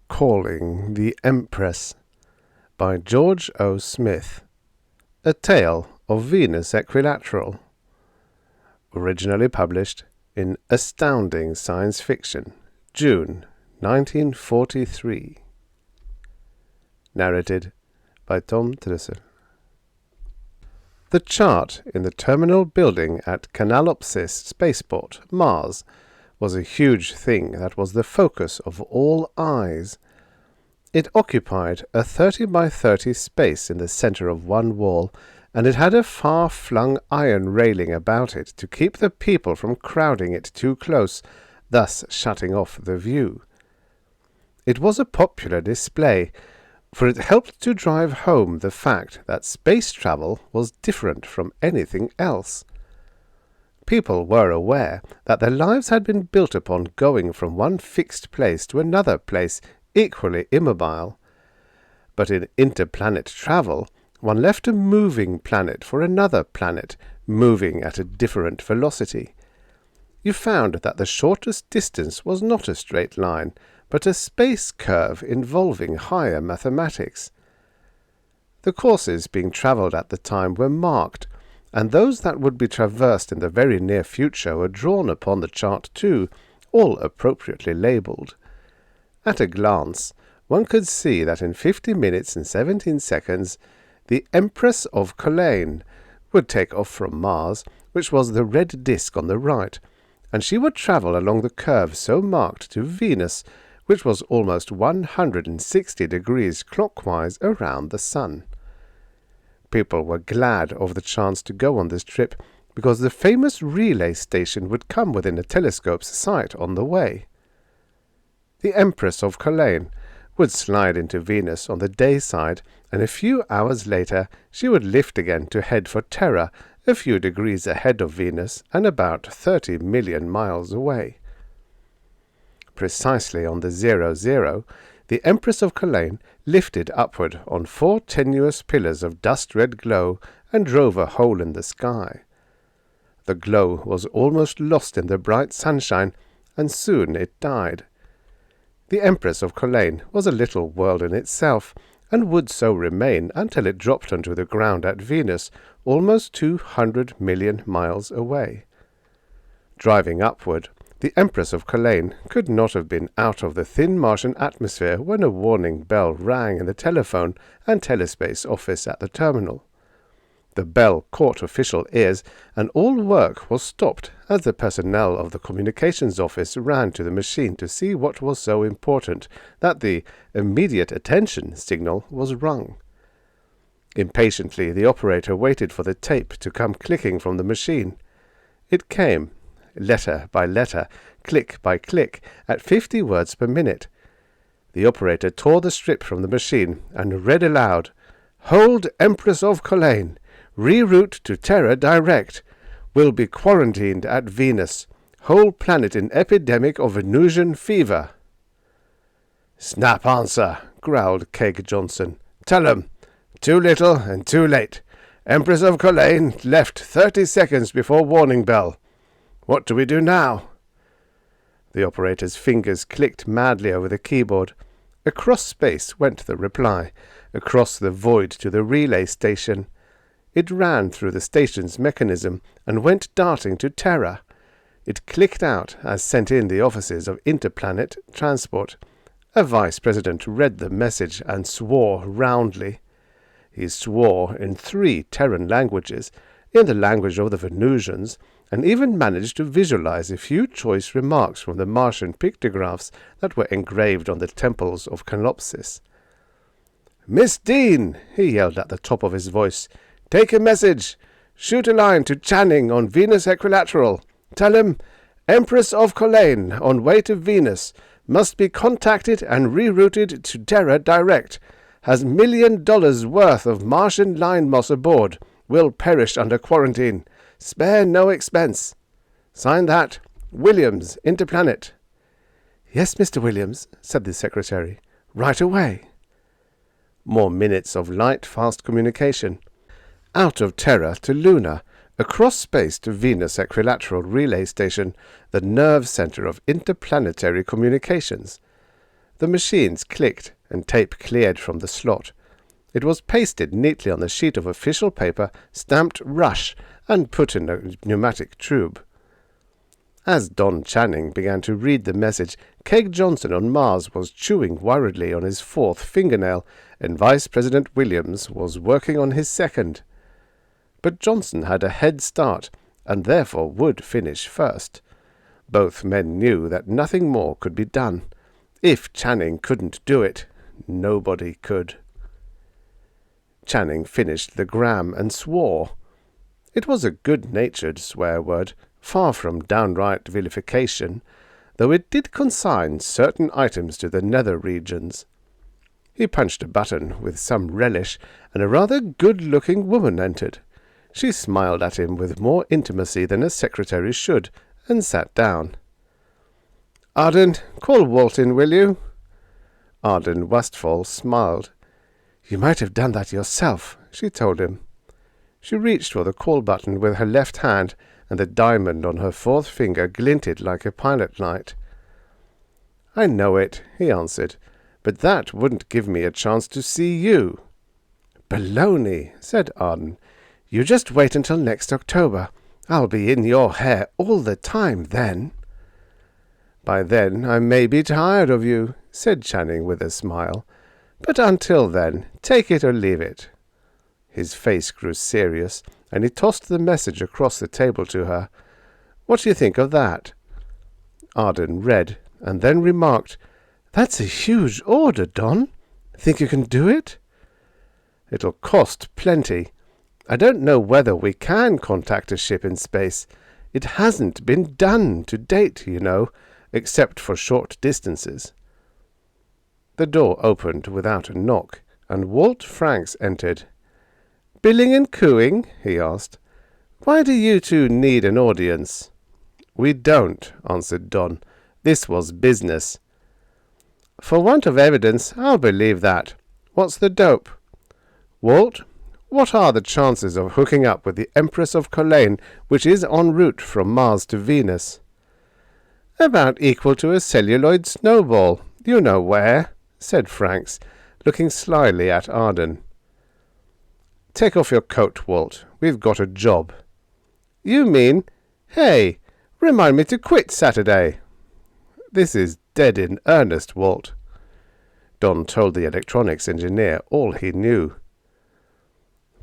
Calling the Empress by George O. Smith. A Tale of Venus Equilateral. Originally published in Astounding Science Fiction, June 1943. Narrated by Tom Trussell. The chart in the terminal building at Canalopsis Spaceport, Mars, was a huge thing that was the focus of all eyes. It occupied a 30 by 30 space in the center of one wall, and it had a far-flung iron railing about it to keep the people from crowding it too close, thus shutting off the view. It was a popular display, for it helped to drive home the fact that space travel was different from anything else. People were aware that their lives had been built upon going from one fixed place to another place equally immobile. But in interplanet travel, one left a moving planet for another planet, moving at a different velocity. You found that the shortest distance was not a straight line, but a space curve involving higher mathematics. The courses being travelled at the time were marked, and those that would be traversed in the very near future were drawn upon the chart too, all appropriately labelled. At a glance, one could see that in 50 minutes and 17 seconds, the Empress of Colaine would take off from Mars, which was the red disk on the right, and she would travel along the curve so marked to Venus, which was almost 160 degrees clockwise around the Sun. People were glad of the chance to go on this trip, because the famous relay station would come within a telescope's sight on the way. The Empress of Colaine would slide into Venus on the day side, and a few hours later she would lift again to head for Terra, a few degrees ahead of Venus and about 30 million miles away. Precisely on the 00, the Empress of Colaine lifted upward on 4 tenuous pillars of dust-red glow and drove a hole in the sky. The glow was almost lost in the bright sunshine, and soon it died. The Empress of Colaine was a little world in itself, and would so remain until it dropped onto the ground at Venus, almost 200 million miles away. Driving upward, the Empress of Colaine could not have been out of the thin Martian atmosphere when a warning bell rang in the telephone and telespace office at the terminal. The bell caught official ears, and all work was stopped as the personnel of the communications office ran to the machine to see what was so important that the immediate attention signal was rung. Impatiently, the operator waited for the tape to come clicking from the machine. It came, letter by letter, click by click, at 50 words per minute. The operator tore the strip from the machine and read aloud, "Hold Empress of Colaine. Reroute to Terra direct. Will be quarantined at Venus. Whole planet in epidemic of Venusian fever." "Snap answer," growled Keg Johnson. "Tell 'em. Too little and too late. Empress of Colaine left 30 seconds before warning bell. What do we do now?" The operator's fingers clicked madly over the keyboard. Across space went the reply, across the void to the relay station. It ran through the station's mechanism and went darting to Terra. It clicked out as sent in the offices of Interplanet Transport. A vice president read the message and swore roundly. He swore in 3 Terran languages, in the language of the Venusians, and even managed to visualize a few choice remarks from the Martian pictographs that were engraved on the temples of Canalopsis. "Miss Dean," he yelled at the top of his voice, "take a message. Shoot a line to Channing on Venus Equilateral. Tell him, Empress of Colaine, on way to Venus, must be contacted and rerouted to Terra direct. Has $1 million worth of Martian line moss aboard. Will perish under quarantine. Spare no expense. Sign that, Williams, Interplanet." "Yes, Mr. Williams," said the secretary. "Right away." More minutes of light, fast communication. Out of Terra to Luna, across space to Venus Equilateral Relay Station, the nerve center of interplanetary communications. The machines clicked, and tape cleared from the slot. It was pasted neatly on the sheet of official paper, stamped Rush, and put in a pneumatic tube. As Don Channing began to read the message, Keg Johnson on Mars was chewing worriedly on his fourth fingernail, and Vice President Williams was working on his second. But Johnson had a head start, and therefore would finish first. Both men knew that nothing more could be done. If Channing couldn't do it, nobody could. Channing finished the gram and swore. It was a good-natured swear word, far from downright vilification, though it did consign certain items to the nether regions. He punched a button with some relish, and a rather good-looking woman entered. She smiled at him with more intimacy than a secretary should, and sat down. "Arden, call Walt in, will you?" Arden Westfall smiled. "You might have done that yourself," she told him. She reached for the call button with her left hand, and the diamond on her fourth finger glinted like a pilot light. "I know it," he answered, "but that wouldn't give me a chance to see you." "Baloney," said Arden. "You just wait until next October. I'll be in your hair all the time then." "By then I may be tired of you," said Channing with a smile. "But until then, take it or leave it." His face grew serious, and he tossed the message across the table to her. "What do you think of that?" Arden read, and then remarked, "That's a huge order, Don. Think you can do it?" "It'll cost plenty. I don't know whether we can contact a ship in space. It hasn't been done to date, you know, except for short distances." The door opened without a knock, and Walt Franks entered. "Billing and cooing?" he asked. "Why do you two need an audience?" "We don't," answered Don. "This was business." "For want of evidence, I'll believe that. What's the dope?" "Walt, what are the chances of hooking up with the Empress of Colaine, which is en route from Mars to Venus?" "About equal to a celluloid snowball, you know where," said Franks, looking slyly at Arden. "Take off your coat, Walt. We've got a job." "You mean, hey, remind me to quit Saturday." "This is dead in earnest, Walt." Don told the electronics engineer all he knew.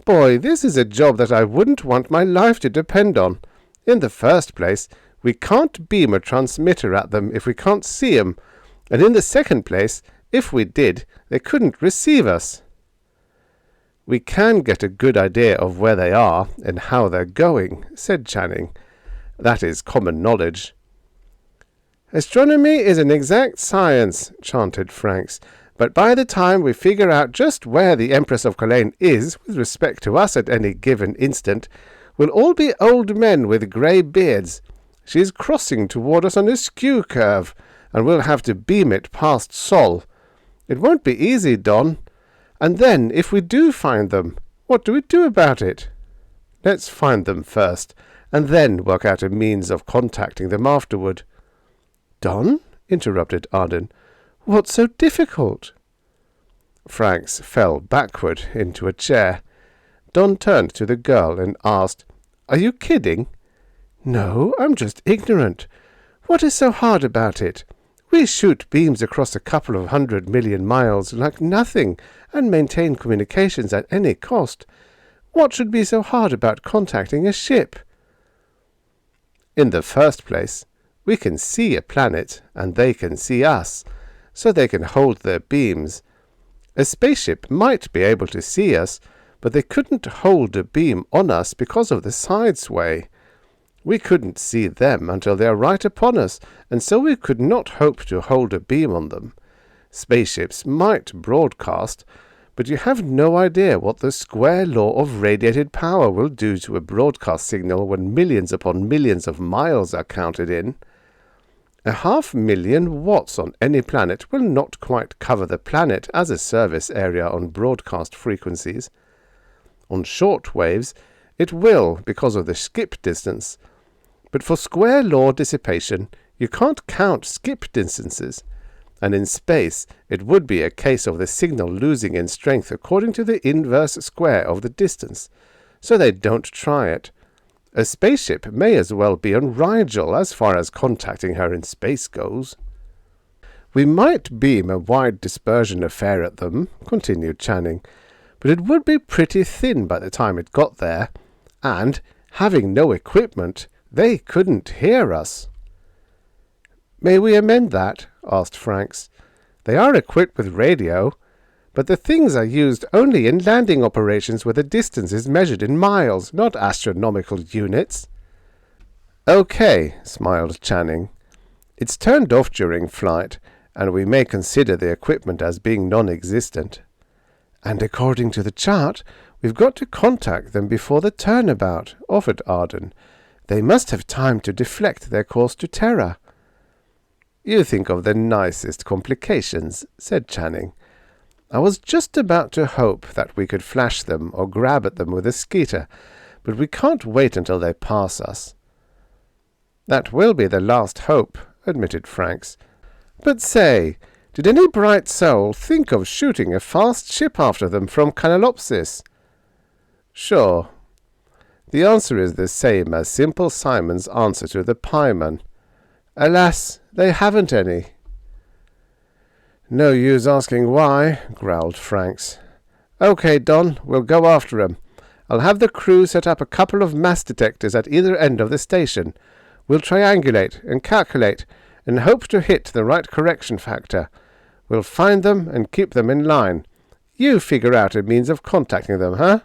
"Boy, this is a job that I wouldn't want my life to depend on. In the first place, we can't beam a transmitter at them if we can't see 'em, and in the second place, if we did, they couldn't receive us." "We can get a good idea of where they are and how they're going," said Channing. "That is common knowledge." "Astronomy is an exact science," chanted Franks, "but by the time we figure out just where the Empress of Colaine is with respect to us at any given instant, we'll all be old men with grey beards. She's crossing toward us on a skew curve, and we'll have to beam it past Sol. It won't be easy, Don. And then, if we do find them, what do we do about it?" "Let's find them first, and then work out a means of contacting them afterward." "Don," interrupted Arden, "what's so difficult?" Franks fell backward into a chair. Don turned to the girl and asked, "Are you kidding?" "No, I'm just ignorant. What is so hard about it? We shoot beams across a couple of 100 million miles like nothing, and maintain communications at any cost. What should be so hard about contacting a ship?" "In the first place, we can see a planet, and they can see us, so they can hold their beams. A spaceship might be able to see us, but they couldn't hold a beam on us because of the side sway. We couldn't see them until they are right upon us, and so we could not hope to hold a beam on them. Spaceships might broadcast, but you have no idea what the square law of radiated power will do to a broadcast signal when millions upon millions of miles are counted in. 500,000 watts on any planet will not quite cover the planet as a service area on broadcast frequencies. On short waves, it will because of the skip distance. But for square law dissipation, you can't count skip distances, and in space it would be a case of the signal losing in strength according to the inverse square of the distance, so they don't try it. A spaceship may as well be on Rigel as far as contacting her in space goes. We might beam a wide dispersion affair at them, continued Channing, but it would be pretty thin by the time it got there, and, having no equipment, they couldn't hear us. May we amend that? Asked Franks. They are equipped with radio, but the things are used only in landing operations where the distance is measured in miles, not astronomical units. Okay, smiled Channing. It's turned off during flight, and we may consider the equipment as being non-existent. And according to the chart, we've got to contact them before the turnabout, offered Arden. They must have time to deflect their course to Terra. You think of the nicest complications, said Channing. I was just about to hope that we could flash them or grab at them with a skeeter, but we can't wait until they pass us. That will be the last hope, admitted Franks. But say, did any bright soul think of shooting a fast ship after them from Canalopsis? Sure. The answer is the same as Simple Simon's answer to the pieman. Alas, they haven't any. No use asking why, growled Franks. Okay, Don, we'll go after 'em. I'll have the crew set up a couple of mass detectors at either end of the station. We'll triangulate and calculate and hope to hit the right correction factor. We'll find them and keep them in line. You figure out a means of contacting them, huh?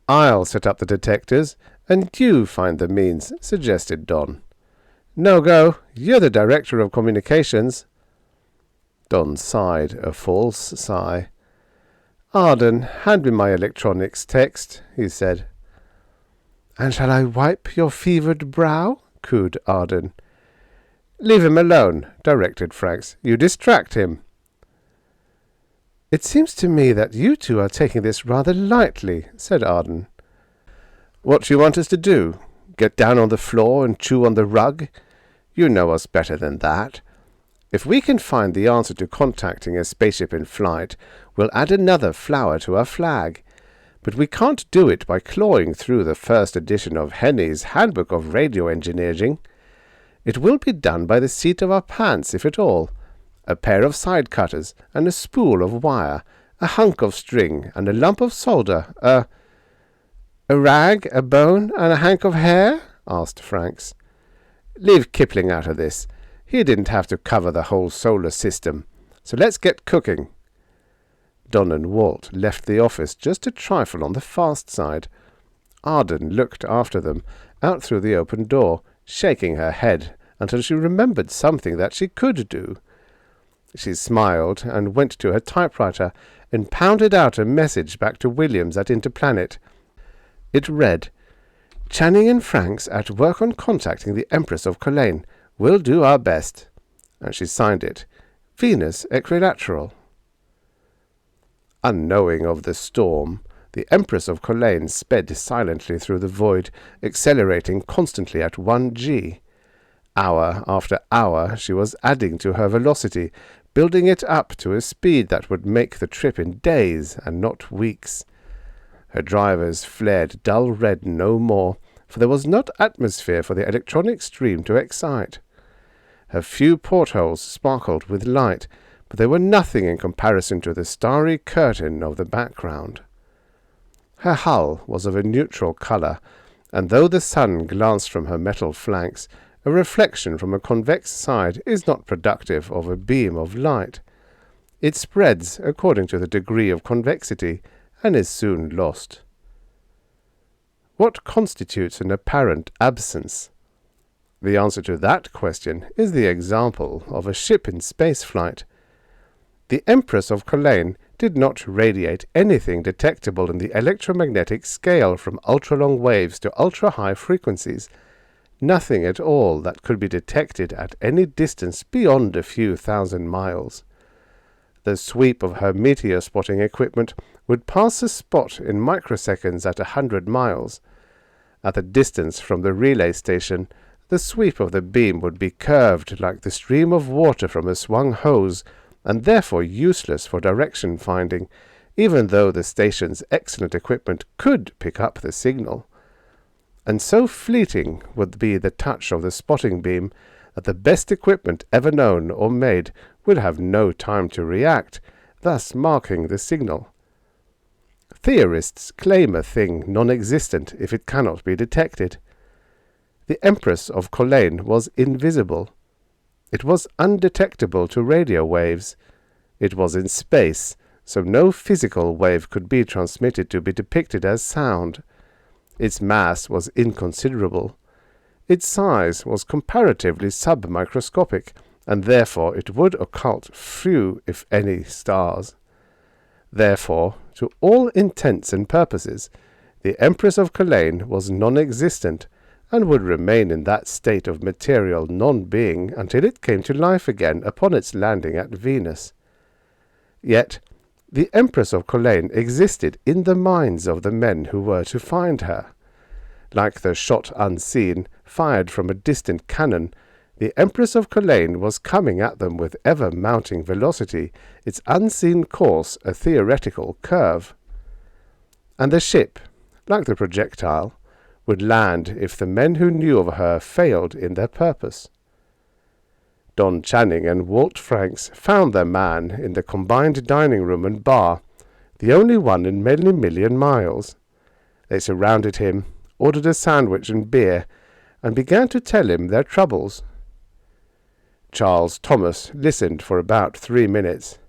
I'll set up the detectors, and you find the means, suggested Don. No go. You're the director of communications. Don sighed, a false sigh. Arden, hand me my electronics text, he said. And shall I wipe your fevered brow? Cooed Arden. Leave him alone, directed Franks. You distract him. It seems to me that you two are taking this rather lightly, said Arden. What do you want us to do? Get down on the floor and chew on the rug? You know us better than that. If we can find the answer to contacting a spaceship in flight, we'll add another flower to our flag. But we can't do it by clawing through the first edition of Henny's Handbook of Radio Engineering. It will be done by the seat of our pants, if at all. A pair of side cutters, and a spool of wire, a hunk of string, and a lump of solder, a rag, a bone, and a hank of hair? Asked Franks. Leave Kipling out of this. He didn't have to cover the whole solar system. So let's get cooking. Don and Walt left the office just a trifle on the fast side. Arden looked after them, out through the open door, shaking her head until she remembered something that she could do. She smiled and went to her typewriter and pounded out a message back to Williams at Interplanet. It read, Channing and Franks at work on contacting the Empress of Colaine. We'll do our best. And she signed it, Venus Equilateral. Unknowing of the storm, the Empress of Colaine sped silently through the void, accelerating constantly at 1G. Hour after hour she was adding to her velocity, building it up to a speed that would make the trip in days and not weeks. Her drivers flared dull red no more, for there was not atmosphere for the electronic stream to excite. Her few portholes sparkled with light, but they were nothing in comparison to the starry curtain of the background. Her hull was of a neutral colour, and though the sun glanced from her metal flanks, a reflection from a convex side is not productive of a beam of light. It spreads according to the degree of convexity, and is soon lost. What constitutes an apparent absence? The answer to that question is the example of a ship in spaceflight. The Empress of Colaine did not radiate anything detectable in the electromagnetic scale from ultra-long waves to ultra-high frequencies, nothing at all that could be detected at any distance beyond a few thousand miles. The sweep of her meteor-spotting equipment would pass a spot in microseconds at 100 miles. At the distance from the relay station, The sweep of the beam would be curved like the stream of water from a swung hose, and therefore useless for direction finding, even though the station's excellent equipment could pick up the signal. And so fleeting would be the touch of the spotting beam that the best equipment ever known or made would have no time to react, thus marking the signal. Theorists claim a thing non-existent if it cannot be detected. The Empress of Colaine was invisible. It was undetectable to radio waves. It was in space, so no physical wave could be transmitted to be depicted as sound. Its mass was inconsiderable. Its size was comparatively submicroscopic, and therefore it would occult few, if any, stars. Therefore, to all intents and purposes, the Empress of Colaine was non-existent, and would remain in that state of material non-being until it came to life again upon its landing at Venus. Yet, the Empress of Colaine existed in the minds of the men who were to find her. Like the shot unseen, fired from a distant cannon, the Empress of Colaine was coming at them with ever-mounting velocity, its unseen course a theoretical curve. And the ship, like the projectile, would land if the men who knew of her failed in their purpose. Don Channing and Walt Franks found their man in the combined dining room and bar, the only one in many million miles. They surrounded him, ordered a sandwich and beer, and began to tell him their troubles. Charles Thomas listened for about 3 minutes.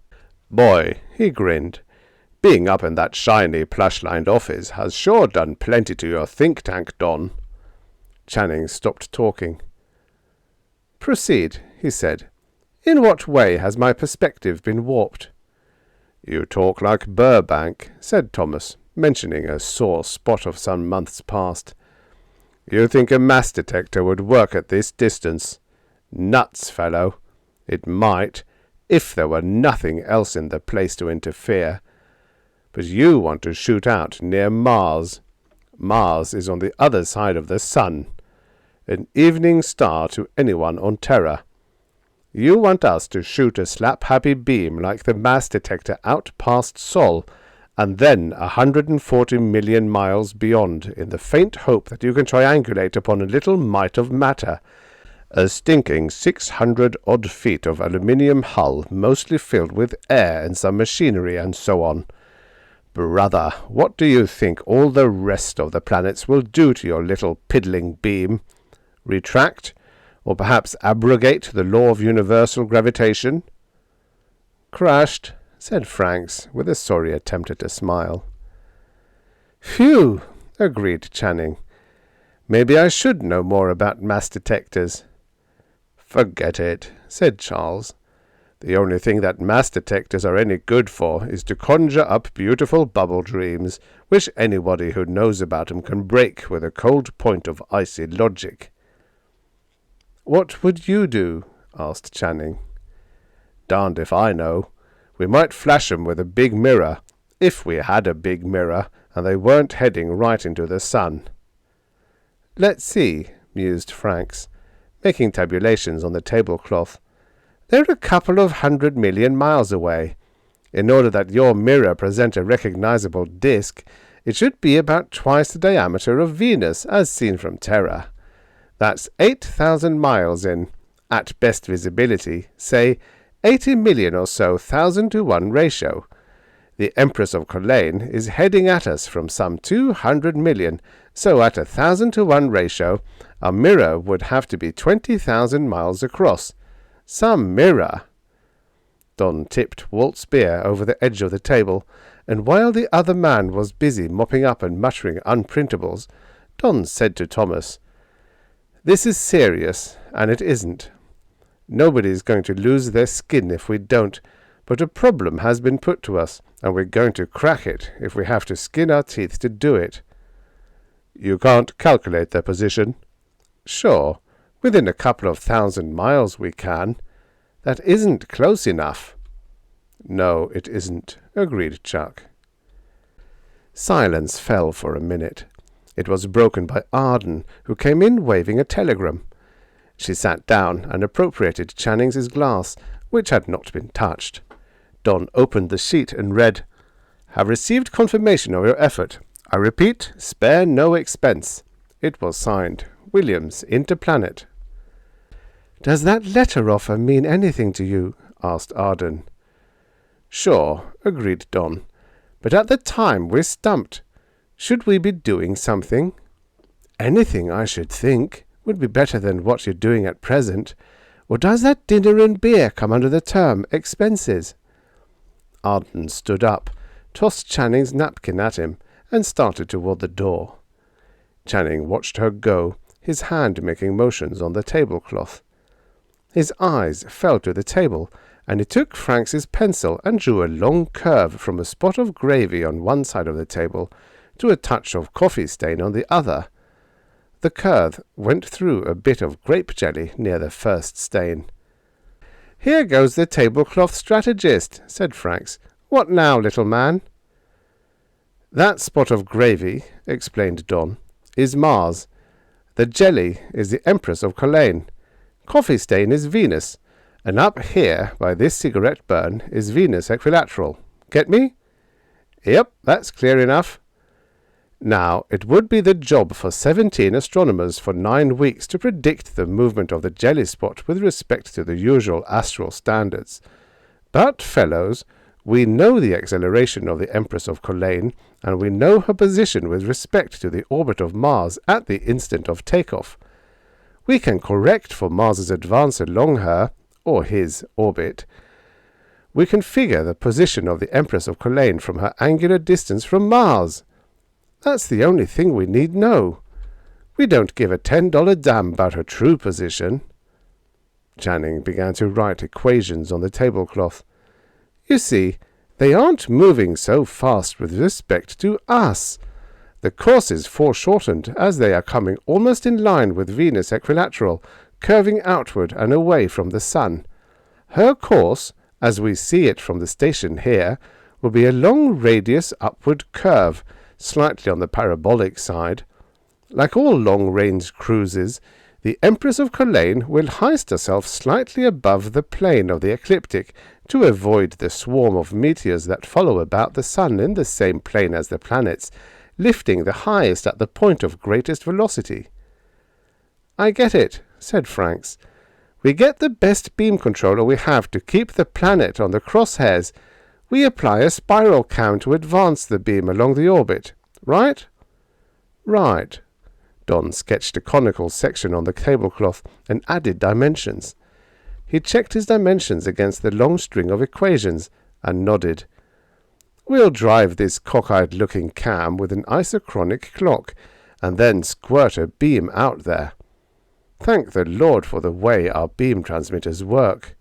"Boy," he grinned, "being up in that shiny plush-lined office has sure done plenty to your think tank, Don." Channing stopped talking. "Proceed," he said. "In what way has my perspective been warped?" "You talk like Burbank," said Thomas, mentioning a sore spot of some months past. "You think a mass detector would work at this distance? Nuts, fellow. It might, if there were nothing else in the place to interfere. But you want to shoot out near Mars. Mars is on the other side of the sun, an evening star to anyone on Terra. You want us to shoot a slap-happy beam like the mass detector out past Sol, and then 140 million miles beyond, in the faint hope that you can triangulate upon a little mite of matter, a stinking 600-odd feet of aluminium hull, mostly filled with air and some machinery and so on. Brother, what do you think all the rest of the planets will do to your little piddling beam? Retract, or perhaps abrogate the law of universal gravitation?" "Crushed," said Franks, with a sorry attempt at a smile. "Phew," agreed Channing. "Maybe I should know more about mass detectors." "Forget it," said Charles. "The only thing that mass detectors are any good for is to conjure up beautiful bubble dreams, which anybody who knows about 'em can break with a cold point of icy logic." "What would you do?" asked Channing. "Darned if I know. We might flash 'em with a big mirror, if we had a big mirror, and they weren't heading right into the sun." "Let's see," mused Franks, making tabulations on the tablecloth. "They're a couple of 100 million miles away. In order that your mirror present a recognizable disk, it should be about twice the diameter of Venus, as seen from Terra. That's 8,000 miles in, at best visibility, say 80 million or so 1,000-to-1 ratio. The Empress of Colaine is heading at us from some 200 million, so at 1,000-to-1 ratio, our mirror would have to be 20,000 miles across. Some mirror!" Don tipped Walt's beer over the edge of the table, and while the other man was busy mopping up and muttering unprintables, Don said to Thomas, "This is serious, and it isn't. Nobody's going to lose their skin if we don't, but a problem has been put to us, and we're going to crack it if we have to skin our teeth to do it." "You can't calculate their position?" "Sure, within a couple of 1,000 miles we can. That isn't close enough." "No, it isn't," agreed Chuck. Silence fell for a minute. It was broken by Arden, who came in waving a telegram. She sat down and appropriated Channing's glass, which had not been touched. Don opened the sheet and read, "Have received confirmation of your effort. I repeat, spare no expense." It was signed, Williams, Interplanet. "Does that letter offer mean anything to you?" asked Arden. "Sure," agreed Don. "But at the time we're stumped. Should we be doing something?" "Anything, I should think, would be better than what you're doing at present. Or does that dinner and beer come under the term expenses?" Arden stood up, tossed Channing's napkin at him, and started toward the door. Channing watched her go, his hand making motions on the tablecloth. His eyes fell to the table, and he took Franks's pencil and drew a long curve from a spot of gravy on one side of the table to a touch of coffee stain on the other. The curve went through a bit of grape jelly near the first stain. "Here goes the tablecloth strategist," said Franks. "What now, little man?" "That spot of gravy," explained Don, "is Mars. The jelly is the Empress of Colaine. Coffee stain is Venus, and up here by this cigarette burn is Venus Equilateral. Get me?" "Yep, that's clear enough." "Now, it would be the job for 17 astronomers for 9 weeks to predict the movement of the jelly spot with respect to the usual astral standards. But, fellows, we know the acceleration of the Empress of Colaine, and we know her position with respect to the orbit of Mars at the instant of takeoff. We can correct for Mars's advance along her, or his, orbit. We can figure the position of the Empress of Colaine from her angular distance from Mars. That's the only thing we need know. We don't give a $10 damn about her true position." Channing began to write equations on the tablecloth. "You see, they aren't moving so fast with respect to us. The course is foreshortened as they are coming almost in line with Venus Equilateral, curving outward and away from the Sun. Her course, as we see it from the station here, will be a long radius upward curve, slightly on the parabolic side. Like all long-range cruises, the Empress of Colaine will hoist herself slightly above the plane of the ecliptic to avoid the swarm of meteors that follow about the Sun in the same plane as the planets, lifting the highest at the point of greatest velocity." "I get it," said Franks. "We get the best beam controller we have to keep the planet on the crosshairs. We apply a spiral cam to advance the beam along the orbit, right?" "Right." Don sketched a conical section on the tablecloth and added dimensions. He checked his dimensions against the long string of equations and nodded. "We'll drive this cockeyed-looking cam with an isochronic clock, and then squirt a beam out there. Thank the Lord for the way our beam transmitters work."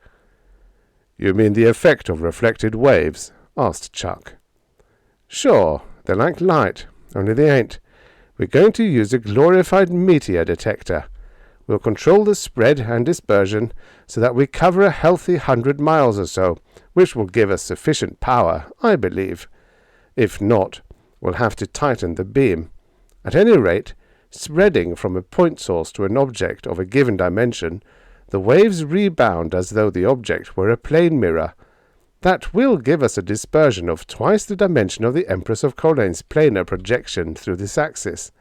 "You mean the effect of reflected waves?" asked Chuck. "Sure, they're like light, only they ain't. We're going to use a glorified meteor detector. We'll control the spread and dispersion so that we cover a healthy 100 miles or so, which will give us sufficient power, I believe. If not, we'll have to tighten the beam. At any rate, spreading from a point source to an object of a given dimension, the waves rebound as though the object were a plane mirror. That will give us a dispersion of twice the dimension of the Empress of Colaine's planar projection through this axis.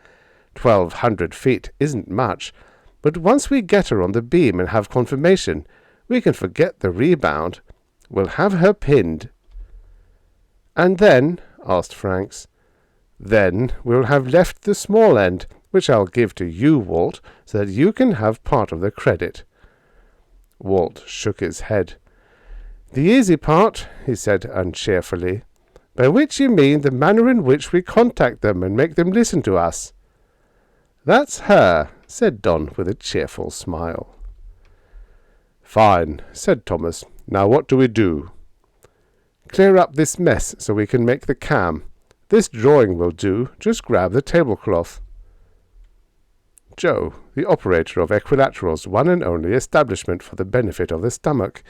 1,200 feet isn't much, but once we get her on the beam and have confirmation, we can forget the rebound. We'll have her pinned." "And then?" asked Franks. "Then we'll have left the small end, which I'll give to you, Walt, so that you can have part of the credit." Walt shook his head. "The easy part," he said uncheerfully, "by which you mean the manner in which we contact them and make them listen to us." "That's her," said Don with a cheerful smile. "Fine," said Thomas. "Now what do we do?" "Clear up this mess so we can make the cam. This drawing will do. Just grab the tablecloth." Joe, the operator of Equilateral's one and only establishment for the benefit of the stomach,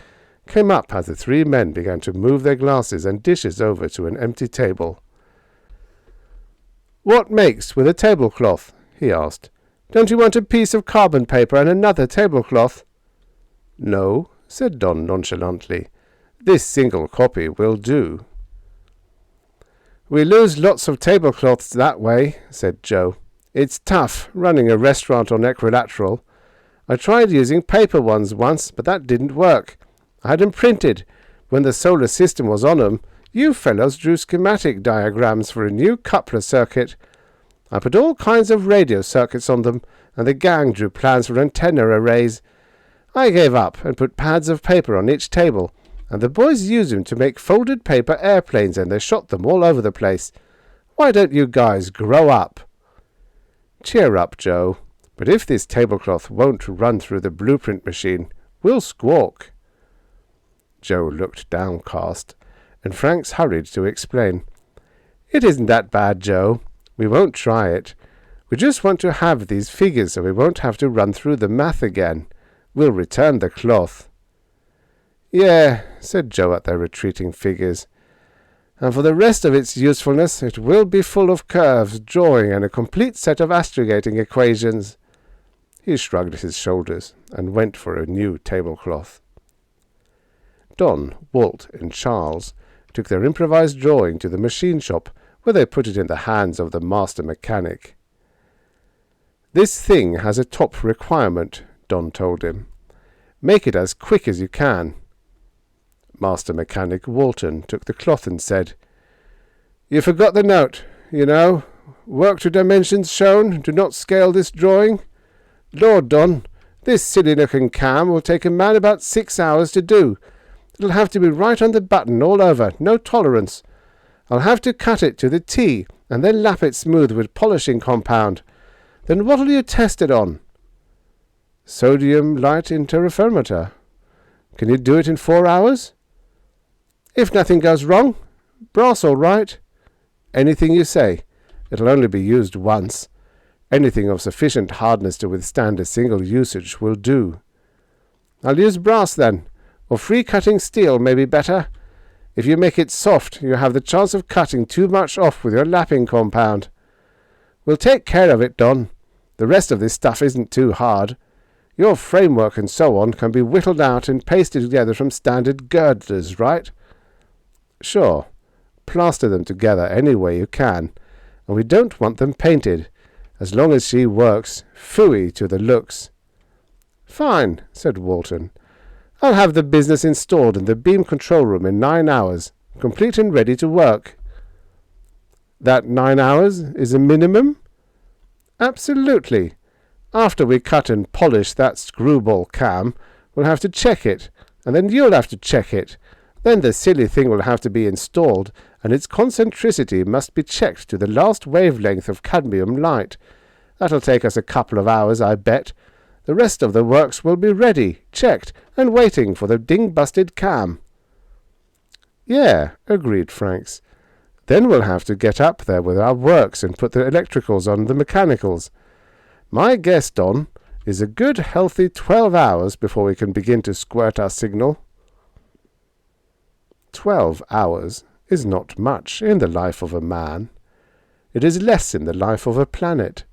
came up as the 3 men began to move their glasses and dishes over to an empty table. "What makes with a tablecloth?" he asked. Don't you want a piece of carbon paper and another tablecloth?" "No," said Don nonchalantly. "This single copy will do." "We lose lots of tablecloths that way," said Joe. "It's tough, running a restaurant on Equilateral. I tried using paper ones once, but that didn't work. I had 'em printed. When the solar system was on 'em, you fellows drew schematic diagrams for a new coupler circuit. I put all kinds of radio circuits on them, and the gang drew plans for antenna arrays. I gave up and put pads of paper on each table, and the boys used 'em to make folded paper airplanes, and they shot them all over the place. Why don't you guys grow up?" "Cheer up, Joe. But if this tablecloth won't run through the blueprint machine, we'll squawk." Joe looked downcast, and Franks hurried to explain. "It isn't that bad, Joe. We won't try it. We just want to have these figures so we won't have to run through the math again. We'll return the cloth." "Yeah," said Joe at their retreating figures. "And for the rest of its usefulness it will be full of curves, drawing, and a complete set of astrogating equations." He shrugged his shoulders and went for a new tablecloth. Don, Walt, and Charles took their improvised drawing to the machine shop, where they put it in the hands of the master mechanic. "This thing has a top requirement," Don told him. "Make it as quick as you can." Master mechanic Walton took the cloth and said, "You forgot the note, you know. Work to dimensions shown. Do not scale this drawing. Lord, Don, this silly-looking cam will take a man about 6 hours to do. It'll have to be right on the button all over, no tolerance. I'll have to cut it to the T and then lap it smooth with polishing compound. Then what'll you test it on?" "Sodium light interferometer. Can you do it in 4 hours?" "If nothing goes wrong. Brass all right." "Anything you say. It'll only be used once. Anything of sufficient hardness to withstand a single usage will do." "I'll use brass then, or free-cutting steel may be better. If you make it soft, you have the chance of cutting too much off with your lapping compound." "We'll take care of it, Don. The rest of this stuff isn't too hard. Your framework and so on can be whittled out and pasted together from standard girders, right?" "Sure. Plaster them together any way you can, and we don't want them painted. As long as she works, phooey to the looks." "Fine," said Walton. "I'll have the business installed in the beam control room in 9 hours, complete and ready to work." "That 9 hours is a minimum?" "Absolutely. After we cut and polish that screwball cam, we'll have to check it, and then you'll have to check it. Then the silly thing will have to be installed, and its concentricity must be checked to the last wavelength of cadmium light. That'll take us a couple of hours, I bet. The rest of the works will be ready, checked, and waiting for the ding-busted cam." "Yeah," agreed Franks. "Then we'll have to get up there with our works and put the electricals on the mechanicals. My guess, Don, is a good healthy 12 hours before we can begin to squirt our signal." 12 hours is not much in the life of a man. It is less in the life of a planet.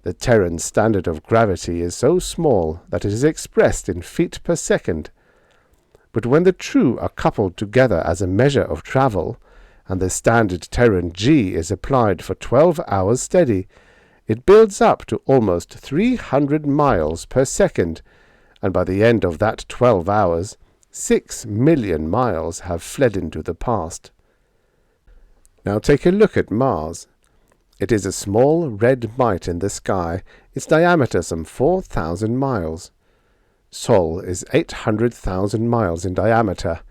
The Terran standard of gravity is so small that it is expressed in feet per second. But when the two are coupled together as a measure of travel, and the standard Terran G is applied for 12 hours steady, it builds up to almost 300 miles per second, and by the end of that 12 hours, 6 million miles have fled into the past. Now take a look at Mars. It is a small red mite in the sky, its diameter some 4,000 miles. Sol is 800,000 miles in diameter.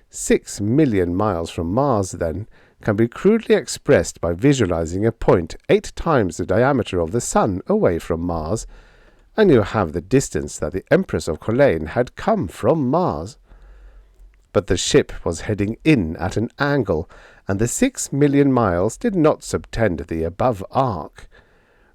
6 million miles from Mars, then, can be crudely expressed by visualizing a point 8 times the diameter of the Sun away from Mars, and you have the distance that the Empress of Colaine had come from Mars. But the ship was heading in at an angle, and the 6 million miles did not subtend the above arc.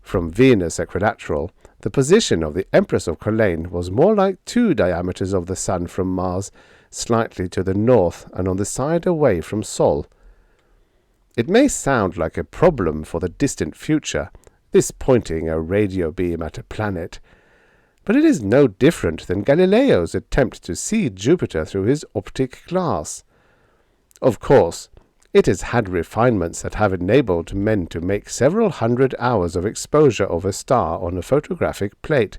From Venus Equilateral, the position of the Empress of Colaine was more like 2 diameters of the Sun from Mars, slightly to the north and on the side away from Sol. It may sound like a problem for the distant future, this pointing a radio beam at a planet, but it is no different than Galileo's attempt to see Jupiter through his optic glass. Of course, it has had refinements that have enabled men to make several hundred hours of exposure of a star on a photographic plate.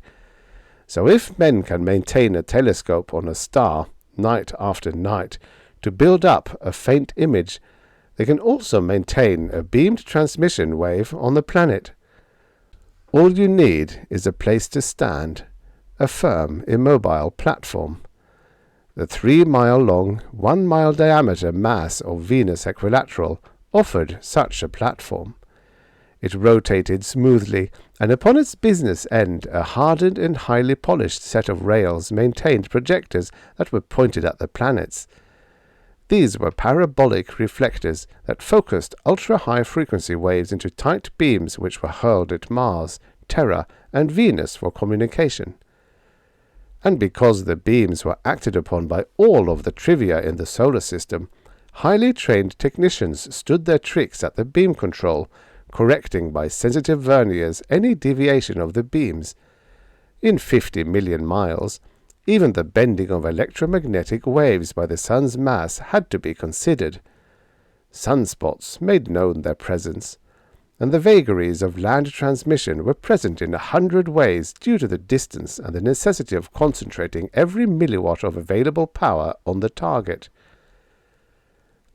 So if men can maintain a telescope on a star night after night to build up a faint image, they can also maintain a beamed transmission wave on the planet. All you need is a place to stand, a firm, immobile platform. The 3-mile-long, 1-mile-diameter mass of Venus Equilateral offered such a platform. It rotated smoothly, and upon its business end a hardened and highly polished set of rails maintained projectors that were pointed at the planets. These were parabolic reflectors that focused ultra-high frequency waves into tight beams which were hurled at Mars, Terra, and Venus for communication. And because the beams were acted upon by all of the trivia in the solar system, highly trained technicians stood their tricks at the beam control, correcting by sensitive verniers any deviation of the beams. In 50 million miles, even the bending of electromagnetic waves by the sun's mass had to be considered. Sunspots made known their presence, and the vagaries of land transmission were present in 100 ways due to the distance and the necessity of concentrating every milliwatt of available power on the target.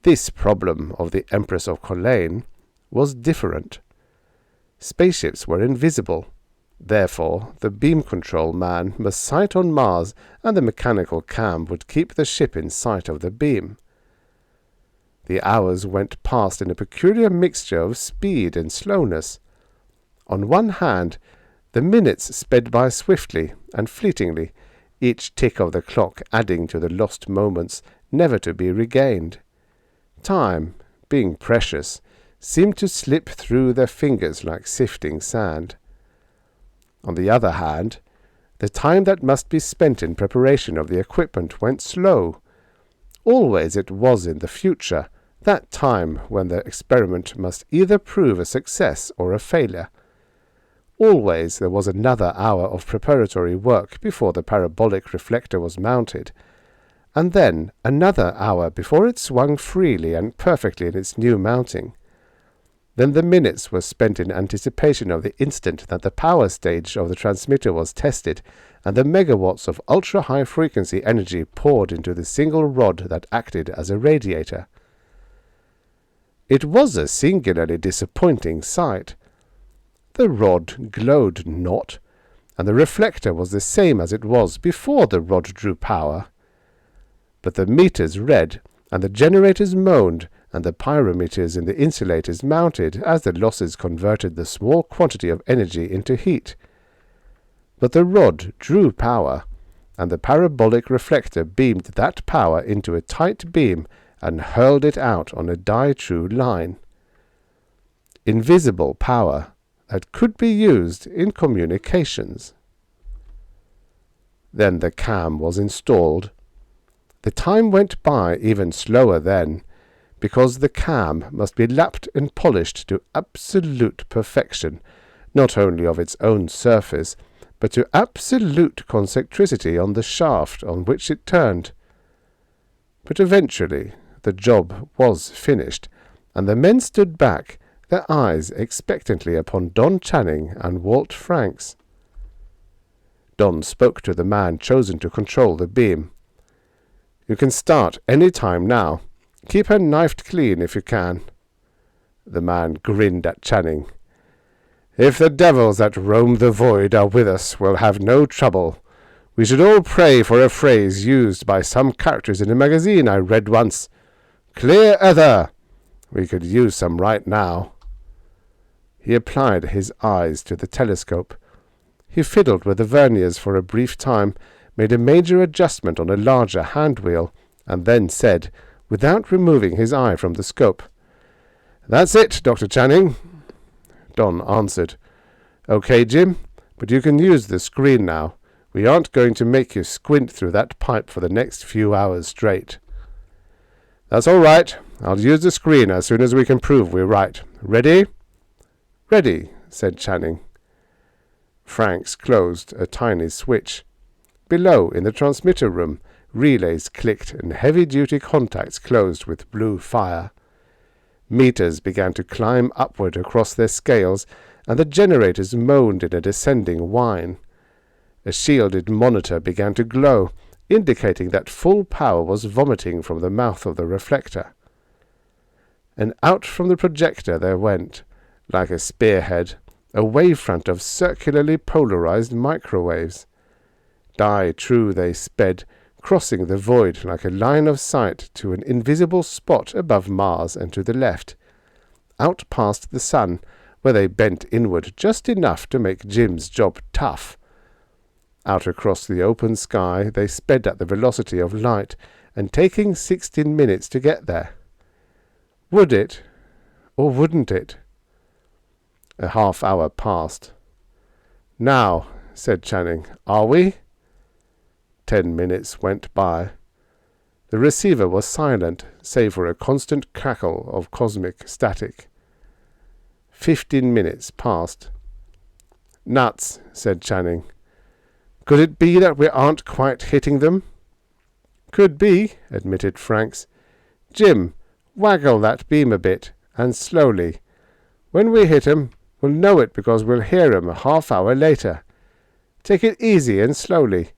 This problem of the Empress of Colaine was different. Spaceships were invisible. Therefore, the beam control man must sight on Mars, and the mechanical cam would keep the ship in sight of the beam. The hours went past in a peculiar mixture of speed and slowness. On one hand, the minutes sped by swiftly and fleetingly, each tick of the clock adding to the lost moments never to be regained. Time, being precious, seemed to slip through their fingers like sifting sand. On the other hand, the time that must be spent in preparation of the equipment went slow. Always it was in the future, that time when the experiment must either prove a success or a failure. Always there was another hour of preparatory work before the parabolic reflector was mounted, and then another hour before it swung freely and perfectly in its new mounting. Then the minutes were spent in anticipation of the instant that the power stage of the transmitter was tested, and the megawatts of ultra-high frequency energy poured into the single rod that acted as a radiator. It was a singularly disappointing sight. The rod glowed not, and the reflector was the same as it was before the rod drew power. But the meters read, and the generators moaned, and the pyrometers in the insulators mounted as the losses converted the small quantity of energy into heat. But the rod drew power, and the parabolic reflector beamed that power into a tight beam and hurled it out on a die-true line. Invisible power that could be used in communications. Then the cam was installed. The time went by even slower then, because the cam must be lapped and polished to absolute perfection, not only of its own surface, but to absolute concentricity on the shaft on which it turned. But eventually the job was finished, and the men stood back, their eyes expectantly upon Don Channing and Walt Franks. Don spoke to the man chosen to control the beam. "You can start any time now. Keep her knifed clean if you can." The man grinned at Channing. "If the devils that roam the void are with us, we'll have no trouble. We should all pray for a phrase used by some characters in a magazine I read once. Clear ether! We could use some right now." He applied his eyes to the telescope. He fiddled with the verniers for a brief time, made a major adjustment on a larger hand wheel, and then said, without removing his eye from the scope, "That's it, Dr. Channing." Don answered, "Okay, Jim, but you can use the screen now. We aren't going to make you squint through that pipe for the next few hours straight." "That's all right. I'll use the screen as soon as we can prove we're right. Ready?" "Ready," said Channing. Franks closed a tiny switch. Below, in the transmitter room, relays clicked and heavy-duty contacts closed with blue fire. Meters began to climb upward across their scales, and the generators moaned in a descending whine. A shielded monitor began to glow, indicating that full power was vomiting from the mouth of the reflector. And out from the projector there went, like a spearhead, a wavefront of circularly polarized microwaves. Die-true they sped, crossing the void like a line of sight to an invisible spot above Mars and to the left, out past the sun, where they bent inward just enough to make Jim's job tough. Out across the open sky they sped at the velocity of light, and taking 16 minutes to get there. Would it, or wouldn't it? A half-hour passed. "Now," said Channing, "are we?" 10 minutes went by. The receiver was silent, save for a constant crackle of cosmic static. 15 minutes passed. "Nuts," said Channing. "Could it be that we aren't quite hitting them?" "Could be," admitted Franks. "Jim, waggle that beam a bit, and slowly. When we hit 'em, we'll know it because we'll hear 'em a half-hour later. Take it easy and slowly.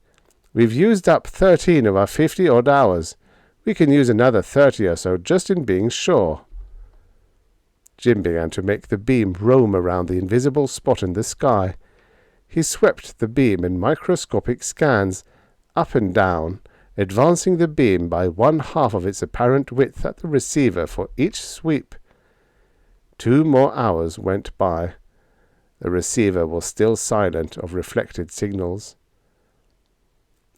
We've used up 13 of our 50-odd hours. We can use another 30 or so just in being sure." Jim began to make the beam roam around the invisible spot in the sky. He swept the beam in microscopic scans, up and down, advancing the beam by 1/2 of its apparent width at the receiver for each sweep. 2 more hours went by. The receiver was still silent of reflected signals.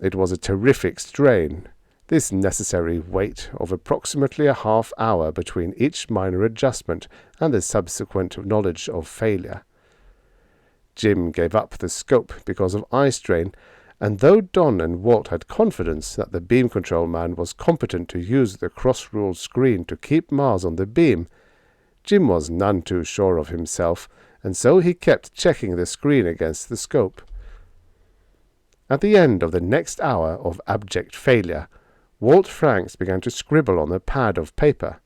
It was a terrific strain, this necessary wait of approximately a half-hour between each minor adjustment and the subsequent knowledge of failure. Jim gave up the scope because of eye strain, and though Don and Walt had confidence that the beam control man was competent to use the cross-ruled screen to keep Mars on the beam, Jim was none too sure of himself, and so he kept checking the screen against the scope. At the end of the next hour of abject failure, Walt Franks began to scribble on a pad of paper.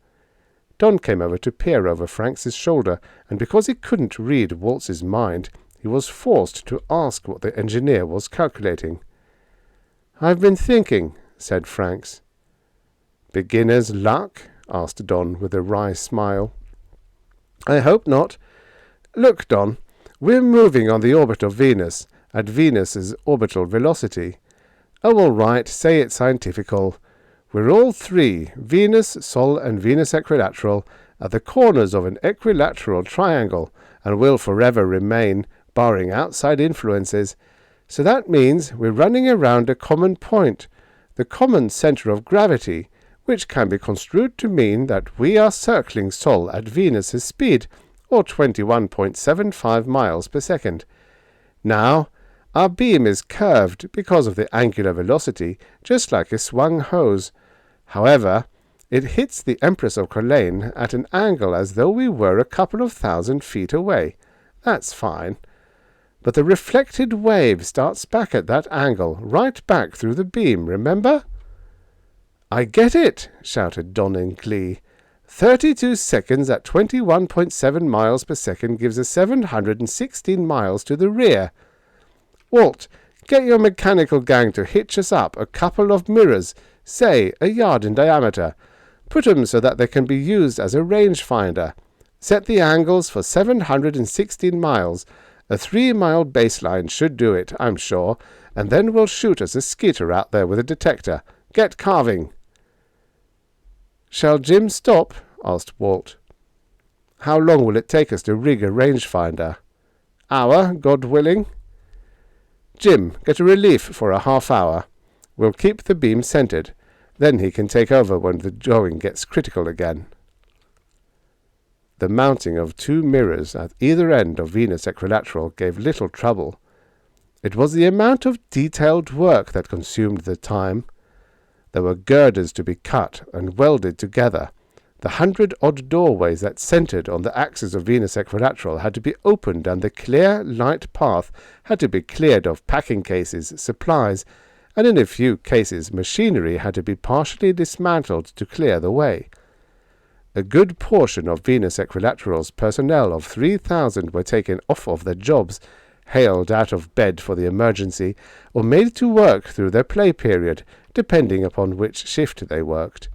Don came over to peer over Franks's shoulder, and because he couldn't read Walt's mind, he was forced to ask what the engineer was calculating. "I've been thinking," said Franks. "Beginner's luck?" asked Don with a wry smile. "I hope not. Look, Don, we're moving on the orbit of Venus, at Venus's orbital velocity. Oh, all right, say it scientifical. We're all three, Venus, Sol, and Venus Equilateral, at the corners of an equilateral triangle, and will forever remain, barring outside influences. So that means we're running around a common point, the common center of gravity, which can be construed to mean that we are circling Sol at Venus's speed, or 21.75 miles per second. Now, our beam is curved because of the angular velocity, just like a swung hose. However, it hits the Empress of Culzean at an angle as though we were a couple of 1,000 feet away. That's fine. But the reflected wave starts back at that angle, right back through the beam, remember? "I get it," shouted Don in glee. 32 seconds at 21.7 miles per second gives us 716 miles to the rear. Walt, get your mechanical gang to hitch us up a couple of mirrors, say a yard in diameter. Put 'em so that they can be used as a rangefinder. Set the angles for 716 miles. A 3-mile baseline should do it, I'm sure, and then we'll shoot us a skeeter out there with a detector. Get carving." "Shall Jim stop?" asked Walt. "How long will it take us to rig a rangefinder?" "Hour, God willing." "Jim, get a relief for a half-hour. We'll keep the beam centered. Then he can take over when the going gets critical again." The mounting of 2 mirrors at either end of Venus Equilateral gave little trouble. It was the amount of detailed work that consumed the time. There were girders to be cut and welded together, The 100-odd doorways that centered on the axis of Venus Equilateral had to be opened, and the clear, light path had to be cleared of packing cases, supplies, and in a few cases machinery had to be partially dismantled to clear the way. A good portion of Venus Equilateral's personnel of 3,000 were taken off of their jobs, haled out of bed for the emergency, or made to work through their play period, depending upon which shift they worked.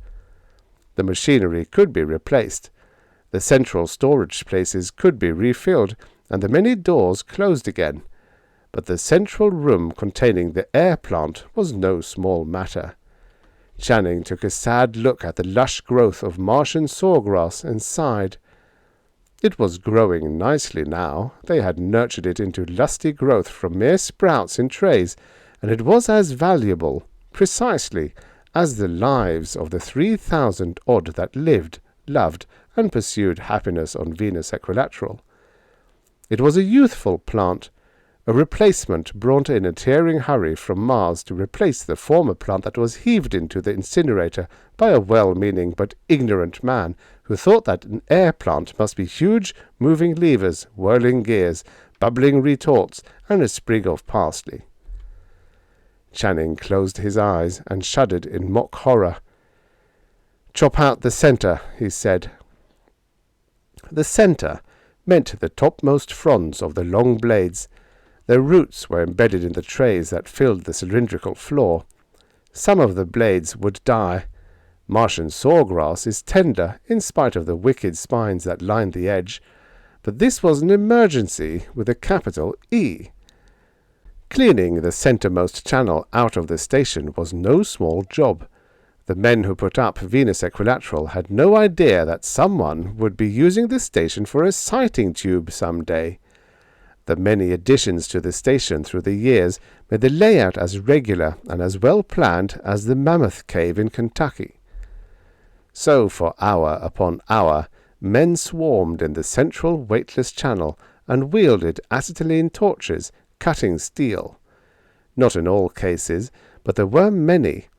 The machinery could be replaced, the central storage places could be refilled, and the many doors closed again, but the central room containing the air plant was no small matter. Channing took a sad look at the lush growth of Martian sawgrass and sighed. It was growing nicely now. They had nurtured it into lusty growth from mere sprouts in trays, and it was as valuable, precisely, as the lives of the 3,000 odd that lived, loved, and pursued happiness on Venus Equilateral. It was a youthful plant, a replacement brought in a tearing hurry from Mars to replace the former plant that was heaved into the incinerator by a well-meaning but ignorant man who thought that an air plant must be huge moving levers, whirling gears, bubbling retorts, and a sprig of parsley. Channing closed his eyes and shuddered in mock horror. "Chop out the center," he said. The center meant the topmost fronds of the long blades. Their roots were embedded in the trays that filled the cylindrical floor. Some of the blades would die. Martian sawgrass is tender in spite of the wicked spines that line the edge, but this was an emergency with a capital E. Cleaning the centermost channel out of the station was no small job. The men who put up Venus Equilateral had no idea that someone would be using the station for a sighting tube some day. The many additions to the station through the years made the layout as regular and as well planned as the Mammoth Cave in Kentucky. So for hour upon hour, men swarmed in the central weightless channel and wielded acetylene torches, cutting steel. Not in all cases, but there were many.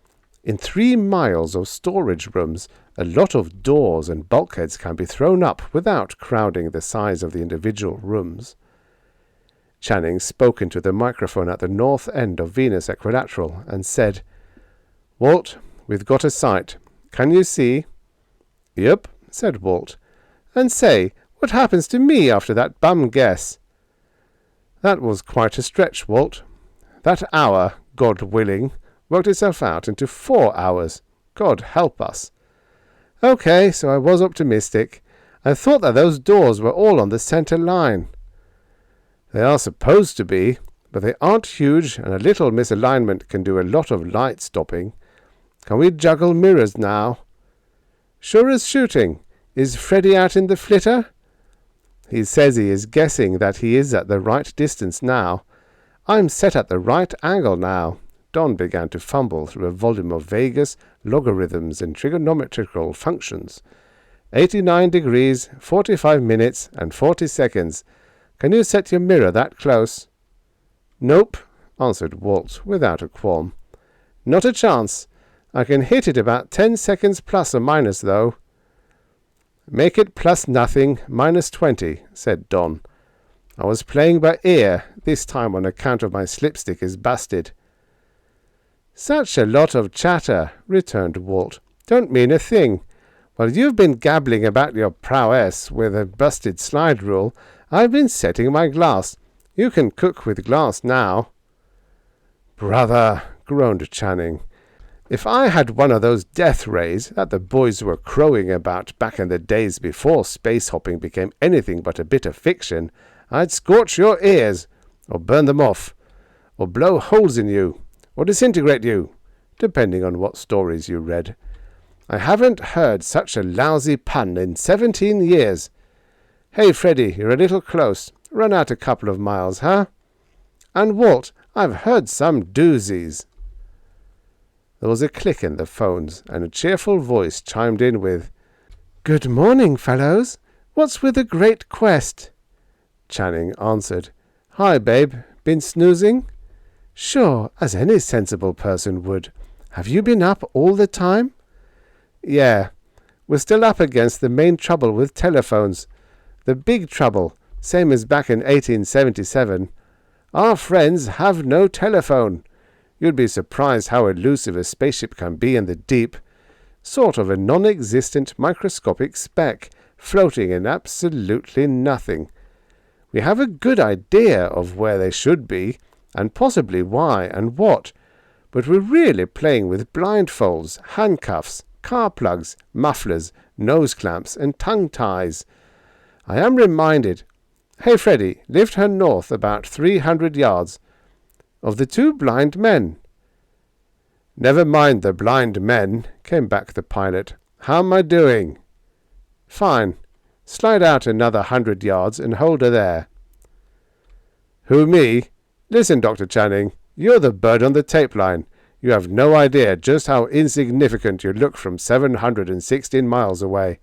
In 3 miles of storage rooms, a lot of doors and bulkheads can be thrown up without crowding the size of the individual rooms. Channing spoke into the microphone at the north end of Venus Equilateral and said, "Walt, we've got a sight. Can you see?" "Yep," said Walt. "And say, what happens to me after that bum guess?" "That was quite a stretch, Walt. That hour, God willing, worked itself out into 4 hours. God help us." "Okay, so I was optimistic. I thought that those doors were all on the center line." "They are supposed to be, but they aren't huge, and a little misalignment can do a lot of light stopping. Can we juggle mirrors now?" "Sure as shooting. Is Freddy out in the flitter?" "He says he is guessing that he is at the right distance now. I'm set at the right angle now." Don began to fumble through a volume of Vegas, logarithms, and trigonometrical functions. 89 degrees, 45 minutes, and 40 seconds. Can you set your mirror that close?" "Nope," answered Walt without a qualm. "Not a chance. I can hit it about 10 seconds plus or minus, though." "Make it plus nothing, minus 20, said Don. "I was playing by ear. This time on account of my slipstick is busted." "Such a lot of chatter," returned Walt. "Don't mean a thing. While you've been gabbling about your prowess with a busted slide rule, I've been setting my glass. You can cook with glass now." "Brother," groaned Channing, "if I had one of those death rays that the boys were crowing about back in the days before space hopping became anything but a bit of fiction, I'd scorch your ears, or burn them off, or blow holes in you, or disintegrate you, depending on what stories you read. I haven't heard such a lousy pun in 17 years. Hey, Freddy, you're a little close. Run out a couple of miles, huh? And Walt, I've heard some doozies." There was a click in the phones, and a cheerful voice chimed in with, "Good morning, fellows. What's with the great quest?" Channing answered, "Hi, babe. Been snoozing?" "Sure, as any sensible person would. Have you been up all the time?" "Yeah. We're still up against the main trouble with telephones. The big trouble, same as back in 1877. Our friends have no telephone. You'd be surprised how elusive a spaceship can be in the deep. Sort of a non-existent microscopic speck, floating in absolutely nothing. We have a good idea of where they should be, and possibly why and what, but we're really playing with blindfolds, handcuffs, car plugs, mufflers, nose clamps, and tongue ties. I am reminded, hey Freddy, lift her north about 300 yards, of the two blind men. Never mind the blind men, came back the pilot. How am I doing? Fine. Slide out another 100 yards and hold her there. Who, me? Listen, Dr. Channing, you're the bird on the tape line. You have no idea just how insignificant you look from 716 miles away.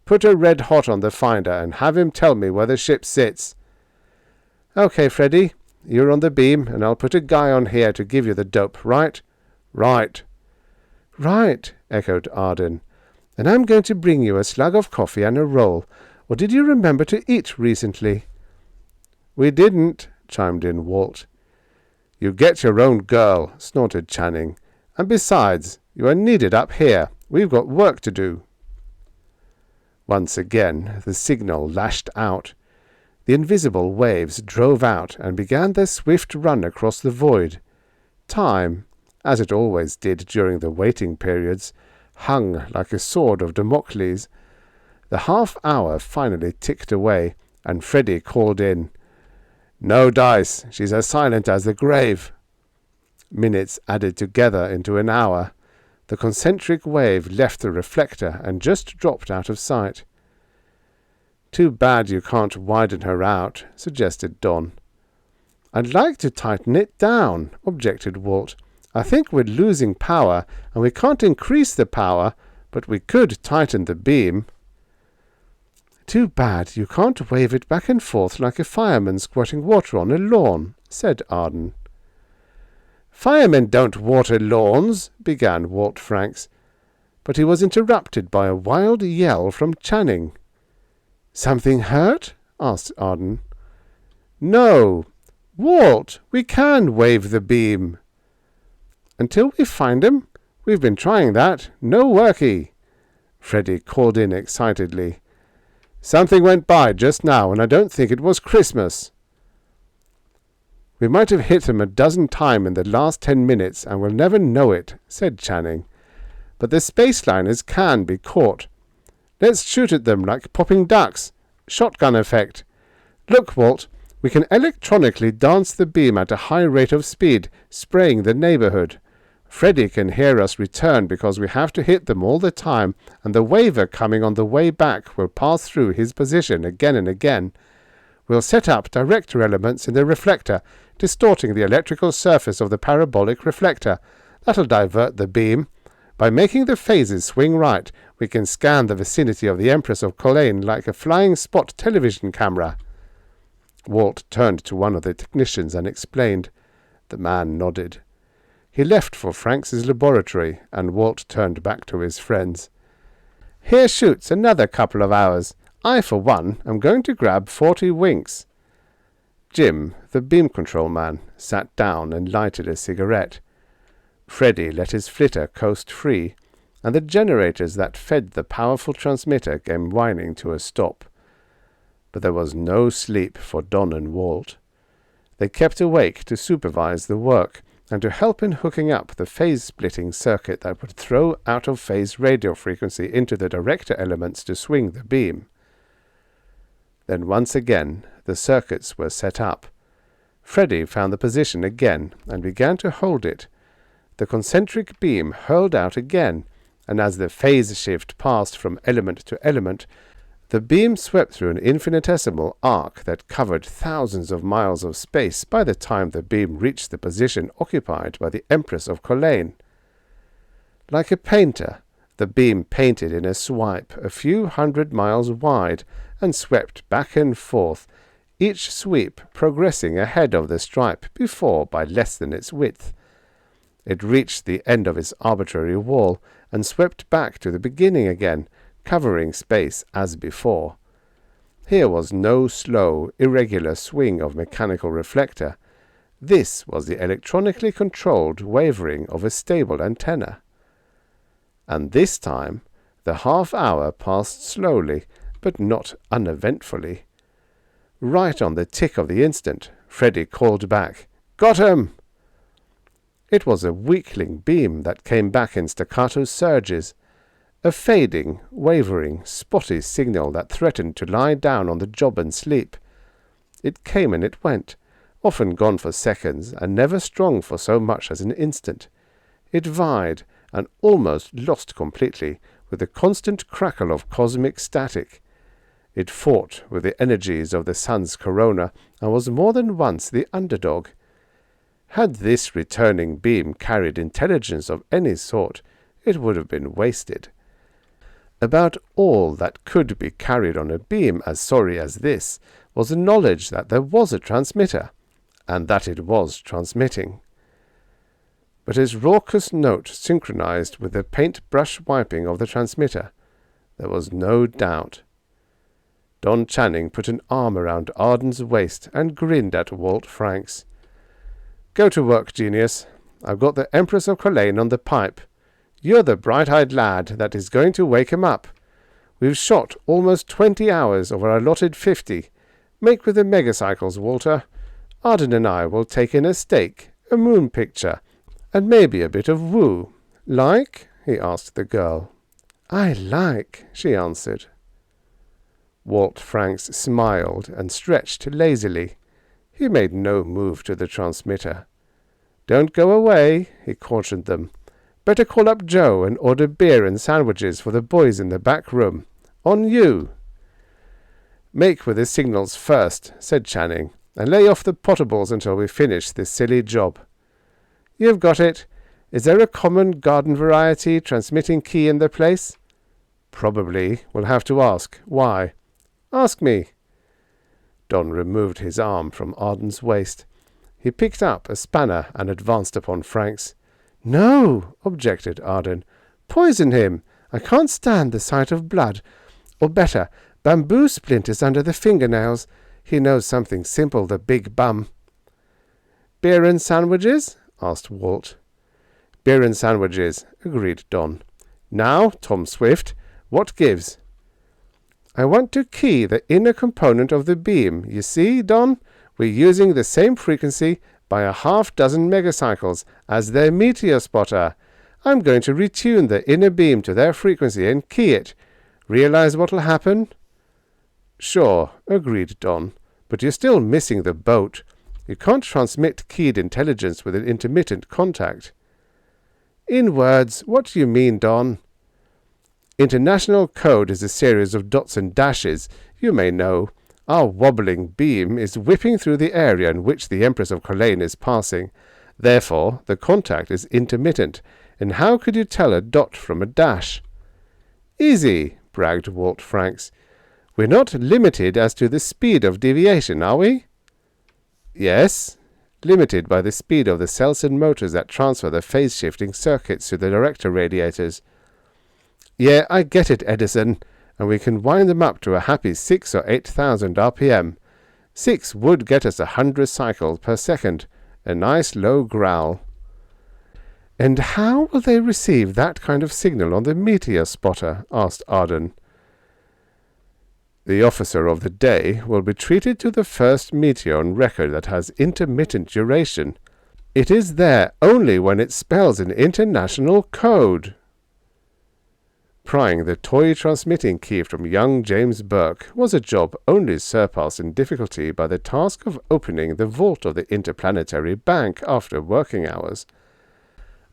Put her red hot on the finder and have him tell me where the ship sits. Okay, Freddy, you're on the beam, and I'll put a guy on here to give you the dope, right? Right. Right, echoed Arden. And I'm going to bring you a slug of coffee and a roll. Or did you remember to eat recently? We didn't, chimed in Walt. You get your own girl, snorted Channing. And besides, you are needed up here. We've got work to do. Once again, the signal lashed out. The invisible waves drove out and began their swift run across the void. Time, as it always did during the waiting periods, hung like a sword of Damocles. The half-hour finally ticked away, and Freddy called in, No dice, she's as silent as the grave. Minutes added together into an hour. The concentric wave left the reflector and just dropped out of sight. Too bad you can't widen her out, suggested Don. I'd like to tighten it down, objected Walt. I think we're losing power, and we can't increase the power, but we could tighten the beam. Too bad you can't wave it back and forth like a fireman squirting water on a lawn, said Arden. Firemen don't water lawns, began Walt Franks, but he was interrupted by a wild yell from Channing. Something hurt? asked Arden. No. Walt, we can wave the beam. Until we find him? We've been trying that. No worky. Freddy called in excitedly. Something went by just now, and I don't think it was Christmas. We might have hit them a dozen times in the last 10 minutes, and we'll never know it, said Channing. But the space liners can be caught. Let's shoot at them like popping ducks. Shotgun effect. Look, Walt, we can electronically dance the beam at a high rate of speed, spraying the neighborhood. Freddy can hear us return because we have to hit them all the time, and the waver coming on the way back will pass through his position again and again. We'll set up director elements in the reflector, distorting the electrical surface of the parabolic reflector. That'll divert the beam. By making the phases swing right, we can scan the vicinity of the Empress of Colaine like a flying spot television camera. Walt turned to one of the technicians and explained. The man nodded. He left for Franks's laboratory, and Walt turned back to his friends. Here shoots another couple of hours. I, for one, am going to grab 40 winks. Jim, the beam control man, sat down and lighted a cigarette. Freddy let his flitter coast free, and the generators that fed the powerful transmitter came whining to a stop. But there was no sleep for Don and Walt. They kept awake to supervise the work, and to help in hooking up the phase-splitting circuit that would throw out-of-phase radio frequency into the director elements to swing the beam. Then once again the circuits were set up. Freddy found the position again and began to hold it. The concentric beam hurled out again, and as the phase shift passed from element to element, the beam swept through an infinitesimal arc that covered thousands of miles of space by the time the beam reached the position occupied by the Empress of Colaine. Like a painter, the beam painted in a swipe a few 100 miles wide and swept back and forth, each sweep progressing ahead of the stripe before by less than its width. It reached the end of its arbitrary wall and swept back to the beginning again, covering space as before. Here was no slow, irregular swing of mechanical reflector. This was the electronically controlled wavering of a stable antenna. And this time the half-hour passed slowly, but not uneventfully. Right on the tick of the instant, Freddy called back, "Got 'em!" It was a weakling beam that came back in staccato surges, a fading, wavering, spotty signal that threatened to lie down on the job and sleep. It came and it went, often gone for seconds, and never strong for so much as an instant. It vied, and almost lost completely, with the constant crackle of cosmic static. It fought with the energies of the sun's corona, and was more than once the underdog. Had this returning beam carried intelligence of any sort, it would have been wasted. About all that could be carried on a beam as sorry as this was the knowledge that there was a transmitter, and that it was transmitting. But his raucous note synchronized with the paint-brush wiping of the transmitter. There was no doubt. Don Channing put an arm around Arden's waist and grinned at Walt Franks. "Go to work, genius. I've got the Empress of Culzean on the pipe. You're the bright-eyed lad that is going to wake him up. We've shot almost 20 hours of our allotted 50. Make with the megacycles, Walter. Arden and I will take in a steak, a moon picture, and maybe a bit of woo. Like?" he asked the girl. "I like," she answered. Walt Franks smiled and stretched lazily. He made no move to the transmitter. "Don't go away," he cautioned them. "Better call up Joe and order beer and sandwiches for the boys in the back room. On you." "Make with the signals first," said Channing, "and lay off the potables until we finish this silly job." "You've got it. Is there a common garden variety transmitting key in the place?" "Probably. We'll have to ask. Why?" "Ask me." Don removed his arm from Arden's waist. He picked up a spanner and advanced upon Franks. "No," objected Arden. "Poison him. I can't stand the sight of blood. Or better, bamboo splinters under the fingernails. He knows something simple, the big bum." "Beer and sandwiches?" asked Walt. "Beer and sandwiches," agreed Don. "Now, Tom Swift, what gives?" "I want to key the inner component of the beam. You see, Don, we're using the same frequency by a half-dozen megacycles as their meteor spotter. I'm going to retune the inner beam to their frequency and key it. Realize what'll happen?" "Sure," agreed Don, "but you're still missing the boat. You can't transmit keyed intelligence with an intermittent contact." "In words, what do you mean, Don?" "International code is a series of dots and dashes. You may know. Our wobbling beam is whipping through the area in which the Empress of Culzean is passing. Therefore, the contact is intermittent. And how could you tell a dot from a dash?" "Easy," bragged Walt Franks. "We're not limited as to the speed of deviation, are we?" "Yes, limited by the speed of the cells and motors that transfer the phase-shifting circuits to the director radiators." "Yeah, I get it, Edison, and we can wind them up to a happy 6 or 8,000 RPM. 6 would get us 100 cycles per second, a nice low growl." "And how will they receive that kind of signal on the meteor spotter?" asked Arden. "The officer of the day will be treated to the first meteor on record that has intermittent duration. It is there only when it spells an international code." Prying the toy transmitting key from young James Burke was a job only surpassed in difficulty by the task of opening the vault of the Interplanetary Bank after working hours.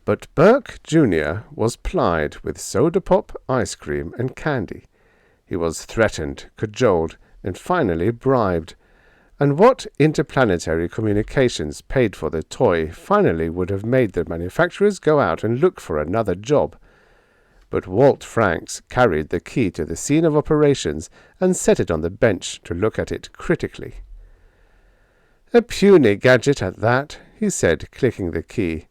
But Burke, Jr. was plied with soda pop, ice cream, and candy. He was threatened, cajoled, and finally bribed. And what interplanetary communications paid for the toy finally would have made the manufacturers go out and look for another job. But Walt Franks carried the key to the scene of operations and set it on the bench to look at it critically. "A puny gadget at that," he said, clicking the key.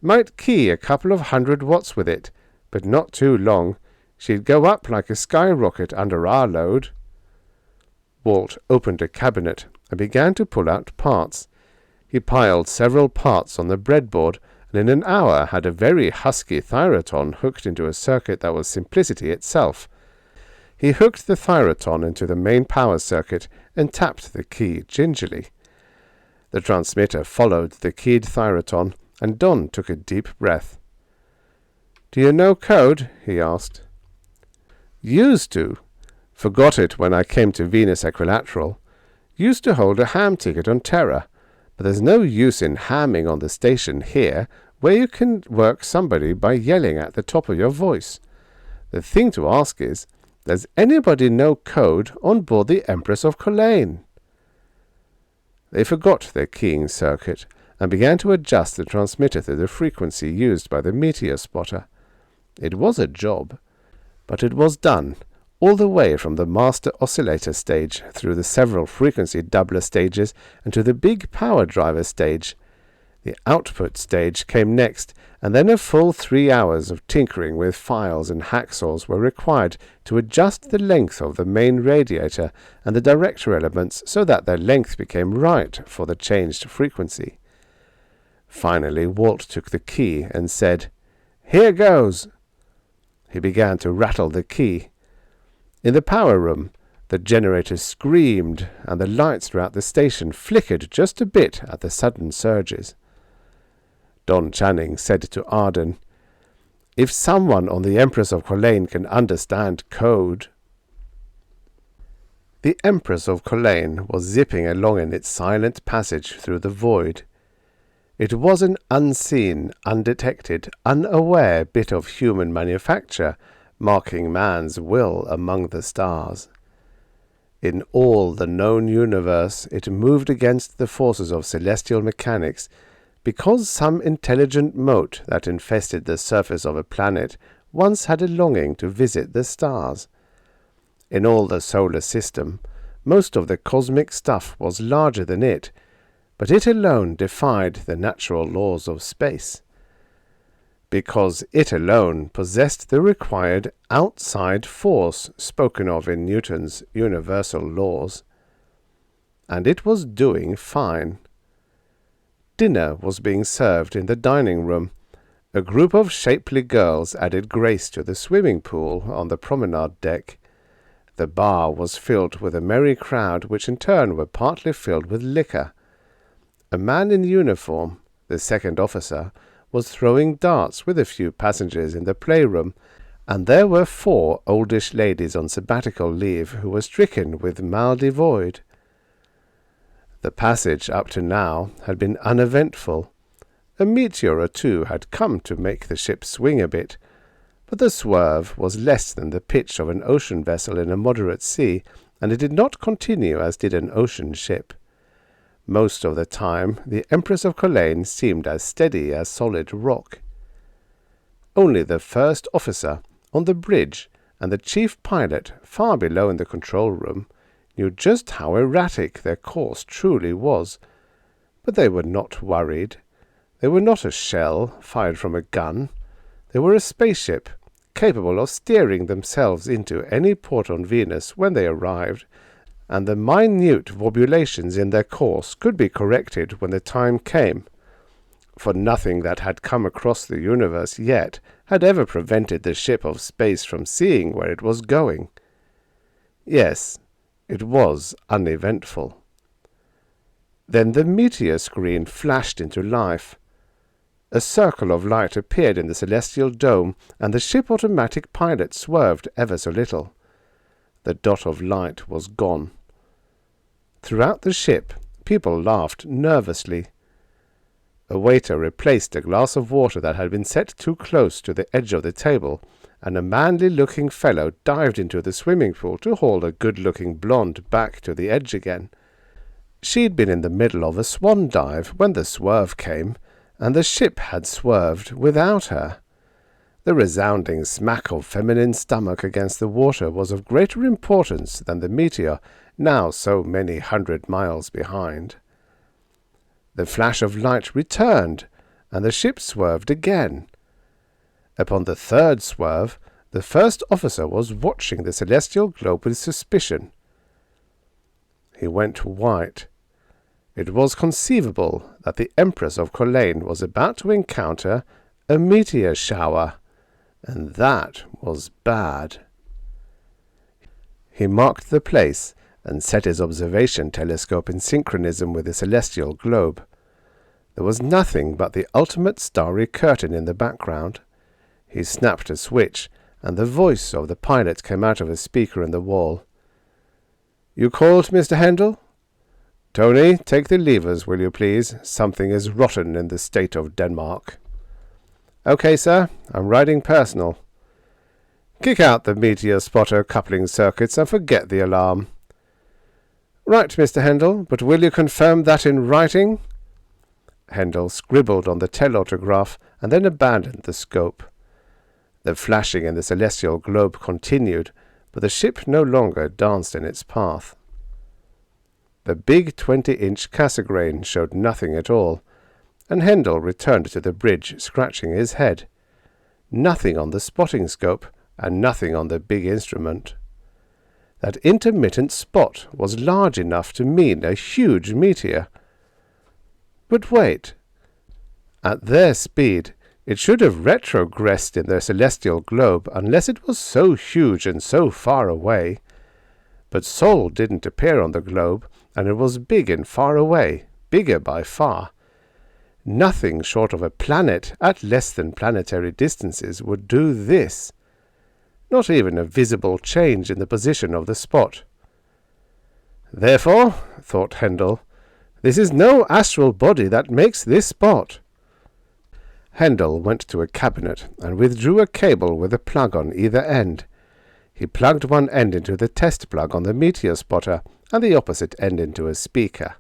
"Might key a couple of 100 watts with it, but not too long. She'd go up like a skyrocket under our load." Walt opened a cabinet and began to pull out parts. He piled several parts on the breadboard, and in an hour had a very husky thyraton hooked into a circuit that was simplicity itself. He hooked the thyraton into the main power circuit and tapped the key gingerly. The transmitter followed the keyed thyraton, and Don took a deep breath. "Do you know code?" he asked. "Used to. Forgot it when I came to Venus Equilateral. Used to hold a ham ticket on Terra, but there's no use in hamming on the station here, where you can work somebody by yelling at the top of your voice. The thing to ask is, does anybody know code on board the Empress of Colaine?" They forgot their keying circuit and began to adjust the transmitter to the frequency used by the meteor spotter. It was a job, but it was done, all the way from the master oscillator stage through the several frequency doubler stages and to the big power driver stage. The output stage came next, and then a full 3 hours of tinkering with files and hacksaws were required to adjust the length of the main radiator and the director elements so that their length became right for the changed frequency. Finally Walt took the key and said, "Here goes." He began to rattle the key. In the power room, the generator screamed, and the lights throughout the station flickered just a bit at the sudden surges. Don Channing said to Arden, "If someone on the Empress of Colaine can understand code—" The Empress of Colaine was zipping along in its silent passage through the void. It was an unseen, undetected, unaware bit of human manufacture, marking man's will among the stars. In all the known universe it moved against the forces of celestial mechanics, because some intelligent mote that infested the surface of a planet once had a longing to visit the stars. In all the solar system, most of the cosmic stuff was larger than it, but it alone defied the natural laws of space, because it alone possessed the required outside force spoken of in Newton's universal laws. And it was doing fine. Dinner was being served in the dining room. A group of shapely girls added grace to the swimming pool on the promenade deck. The bar was filled with a merry crowd, which in turn were partly filled with liquor. A man in uniform, the second officer, was throwing darts with a few passengers in the playroom, and there were 4 oldish ladies on sabbatical leave who were stricken with mal de void. The passage up to now had been uneventful. A meteor or two had come to make the ship swing a bit, but the swerve was less than the pitch of an ocean vessel in a moderate sea, and it did not continue as did an ocean ship. Most of the time the Empress of Colaine seemed as steady as solid rock. Only the first officer on the bridge and the chief pilot far below in the control room knew just how erratic their course truly was, but they were not worried. They were not a shell fired from a gun. They were a spaceship, capable of steering themselves into any port on Venus when they arrived, and the minute wobulations in their course could be corrected when the time came, for nothing that had come across the universe yet had ever prevented the ship of space from seeing where it was going. Yes, it was uneventful. Then the meteor screen flashed into life. A circle of light appeared in the celestial dome, and the ship automatic pilot swerved ever so little. The dot of light was gone. Throughout the ship, people laughed nervously. A waiter replaced a glass of water that had been set too close to the edge of the table, and a manly-looking fellow dived into the swimming pool to haul a good-looking blonde back to the edge again. She'd been in the middle of a swan dive when the swerve came, and the ship had swerved without her. The resounding smack of feminine stomach against the water was of greater importance than the meteor, now so many 100 miles behind. The flash of light returned, and the ship swerved again. Upon the third swerve, The first officer was watching the celestial globe with suspicion. He went white. It was conceivable that the Empress of Colaine was about to encounter a meteor shower, and that was bad. He marked the place and set his observation telescope in synchronism with the celestial globe. There was nothing but the ultimate starry curtain in the background. He snapped a switch, and the voice of the pilot came out of a speaker in the wall. "You called, Mr. Hendel? Tony, take the levers, will you please? Something is rotten in the state of Denmark." "Okay, sir. I'm riding personal." "Kick out the meteor spotter coupling circuits and forget the alarm." "Right, Mr. Hendel, but will you confirm that in writing?" Hendel scribbled on the telautograph and then abandoned the scope. The flashing in the celestial globe continued, but the ship no longer danced in its path. The big 20-inch Cassegrain showed nothing at all, and Hendel returned to the bridge, scratching his head. Nothing on the spotting scope, and nothing on the big instrument. That intermittent spot was large enough to mean a huge meteor. But wait. At their speed, it should have retrogressed in their celestial globe unless it was so huge and so far away. But Sol didn't appear on the globe, and it was big and far away, bigger by far. Nothing short of a planet at less than planetary distances would do this. Not even a visible change in the position of the spot. Therefore, thought Hendel, this is no astral body that makes this spot. Hendel went to a cabinet and withdrew a cable with a plug on either end. He plugged one end into the test plug on the meteor spotter and the opposite end into a speaker.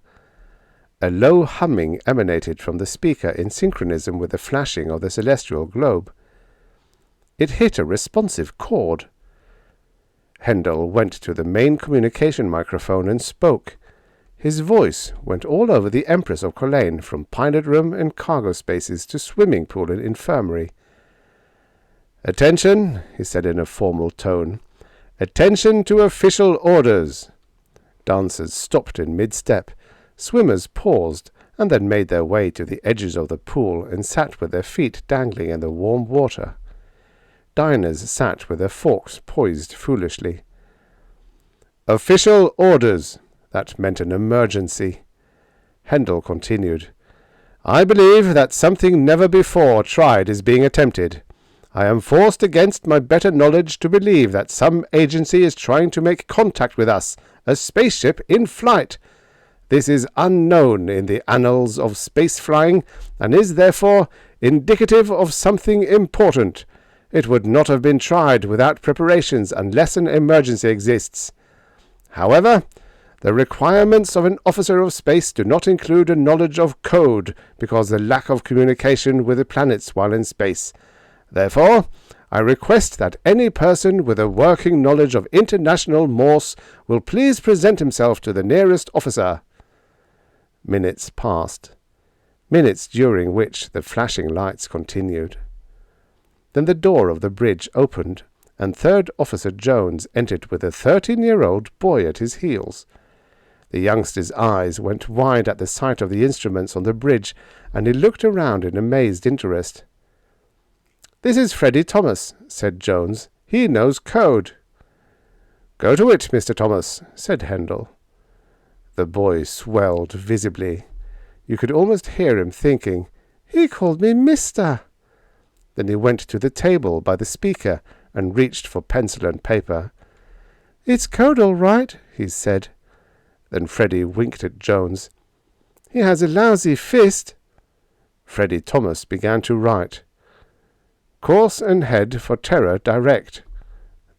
A low humming emanated from the speaker in synchronism with the flashing of the celestial globe. It hit a responsive chord. Hendel went to the main communication microphone and spoke. His voice went all over the Empress of Colaine, from pilot room and cargo spaces to swimming pool and infirmary. "Attention," he said in a formal tone. "Attention to official orders." Dancers stopped in mid-step. Swimmers paused and then made their way to the edges of the pool and sat with their feet dangling in the warm water. Diners sat with their forks poised foolishly. "Official orders." That meant an emergency. Hendel continued. "I believe that something never before tried is being attempted. I am forced against my better knowledge to believe that some agency is trying to make contact with us, a spaceship in flight. This is unknown in the annals of space flying, and is therefore indicative of something important. It would not have been tried without preparations unless an emergency exists. However, the requirements of an officer of space do not include a knowledge of code, because of the lack of communication with the planets while in space. Therefore, I request that any person with a working knowledge of international Morse will please present himself to the nearest officer." Minutes passed. Minutes during which the flashing lights continued. Then the door of the bridge opened, and Third Officer Jones entered with a 13-year-old boy at his heels. The youngster's eyes went wide at the sight of the instruments on the bridge, and he looked around in amazed interest. "This is Freddie Thomas," said Jones. "He knows code." "Go to it, Mr. Thomas," said Hendel. The boy swelled visibly. You could almost hear him thinking, "He called me Mister." Then he went to the table by the speaker and reached for pencil and paper. "It's code all right," he said. Then Freddie winked at Jones. "He has a lousy fist." Freddie Thomas began to write. "Course and head for Terror direct."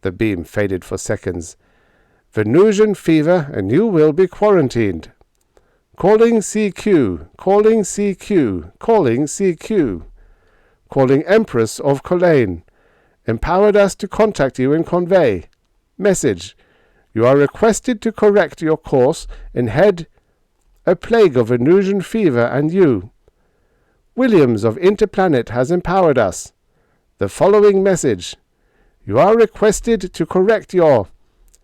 The beam faded for seconds. "Venusian fever and you will be quarantined." "Calling CQ, calling CQ, calling CQ." "Calling Empress of Colaine. Empowered us to contact you and convey. Message. You are requested to correct your course and head a plague of Venusian fever and you. Williams of Interplanet has empowered us. The following message. You are requested to correct your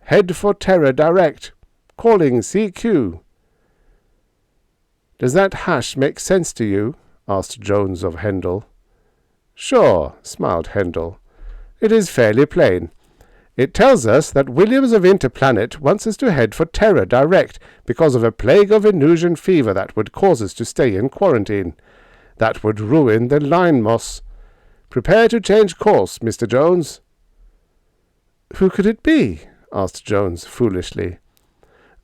head for Terra direct. Calling CQ. Does that hash make sense to you? Asked Jones of Hendel. Sure, smiled Hendel. It is fairly plain. It tells us that Williams of Interplanet wants us to head for Terra direct because of a plague of Venusian fever that would cause us to stay in quarantine. That would ruin the line moss. Prepare to change course, Mr. Jones. Who could it be? Asked Jones foolishly.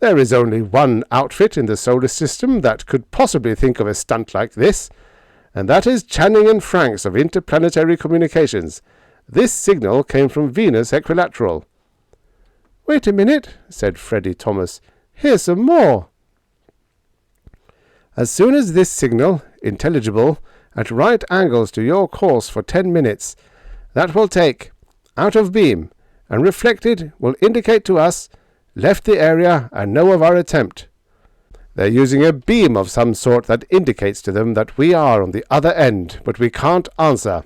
There is only one outfit in the solar system that could possibly think of a stunt like this, and that is Channing and Franks of Interplanetary Communications. This signal came from Venus Equilateral. Wait a minute, said Freddie Thomas. Here's some more. As soon as this signal, intelligible, at right angles to your course for 10 minutes, that will take, out of beam, and reflected will indicate to us, left the area and know of our attempt. They're using a beam of some sort that indicates to them that we are on the other end, but we can't answer.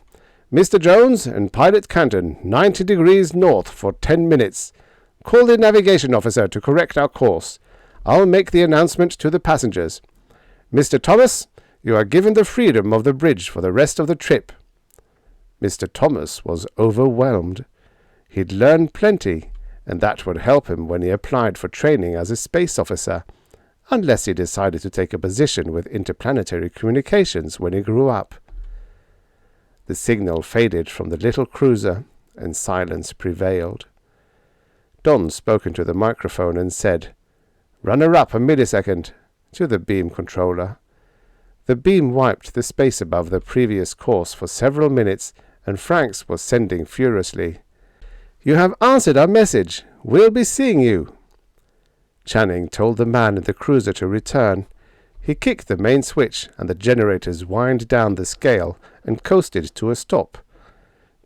Mr. Jones and Pilot Canton, 90 degrees north for 10 minutes. Call the navigation officer to correct our course. I'll make the announcement to the passengers. Mr. Thomas, you are given the freedom of the bridge for the rest of the trip. Mr. Thomas was overwhelmed. He'd learned plenty, and that would help him when he applied for training as a space officer, unless he decided to take a position with interplanetary communications when he grew up. The signal faded from the little cruiser, and silence prevailed. Don spoke into the microphone and said, "Run her up a millisecond," to the beam controller. The beam wiped the space above the previous course for several minutes, and Franks was sending furiously. "You have answered our message. We'll be seeing you." Channing told the man in the cruiser to return. He kicked the main switch, and the generators whined down the scale and coasted to a stop.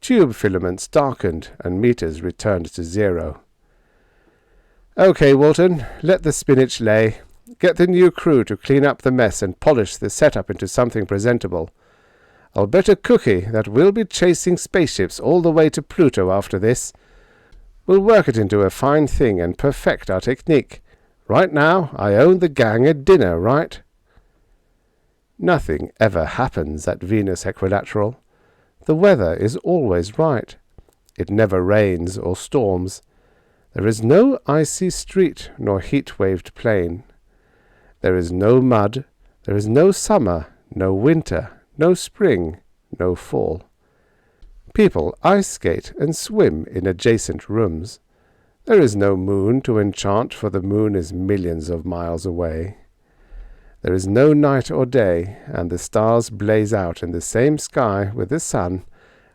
Tube filaments darkened, and meters returned to 0. "Okay, Walton, let the spinach lay. Get the new crew to clean up the mess and polish the setup into something presentable. I'll bet a cookie that we'll be chasing spaceships all the way to Pluto after this. We'll work it into a fine thing and perfect our technique. Right now, I own the gang a dinner, right?" Nothing ever happens at Venus Equilateral. The weather is always right. It never rains or storms. There is no icy street nor heat-waved plain. There is no mud. There is no summer, no winter, no spring, no fall. People ice skate and swim in adjacent rooms. There is no moon to enchant, for the moon is millions of miles away. There is no night or day, and the stars blaze out in the same sky with the sun,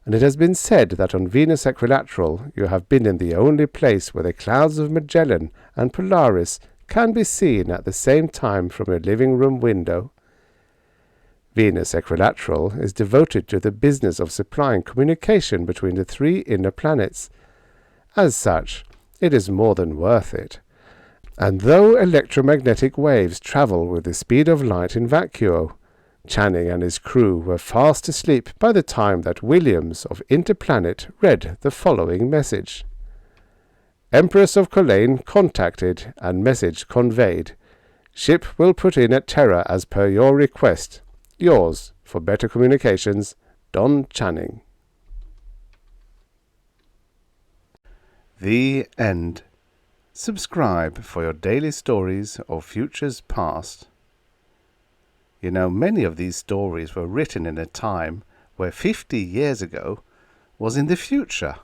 and it has been said that on Venus Equilateral you have been in the only place where the clouds of Magellan and Polaris can be seen at the same time from your living room window. Venus Equilateral is devoted to the business of supplying communication between the 3 inner planets. As such, it is more than worth it. And though electromagnetic waves travel with the speed of light in vacuo, Channing and his crew were fast asleep by the time that Williams of Interplanet read the following message. Empress of Culzean contacted and message conveyed. Ship will put in at Terra as per your request. Yours, for better communications, Don Channing. The end. Subscribe for your daily stories of futures past. You know, many of these stories were written in a time where 50 years ago was in the future.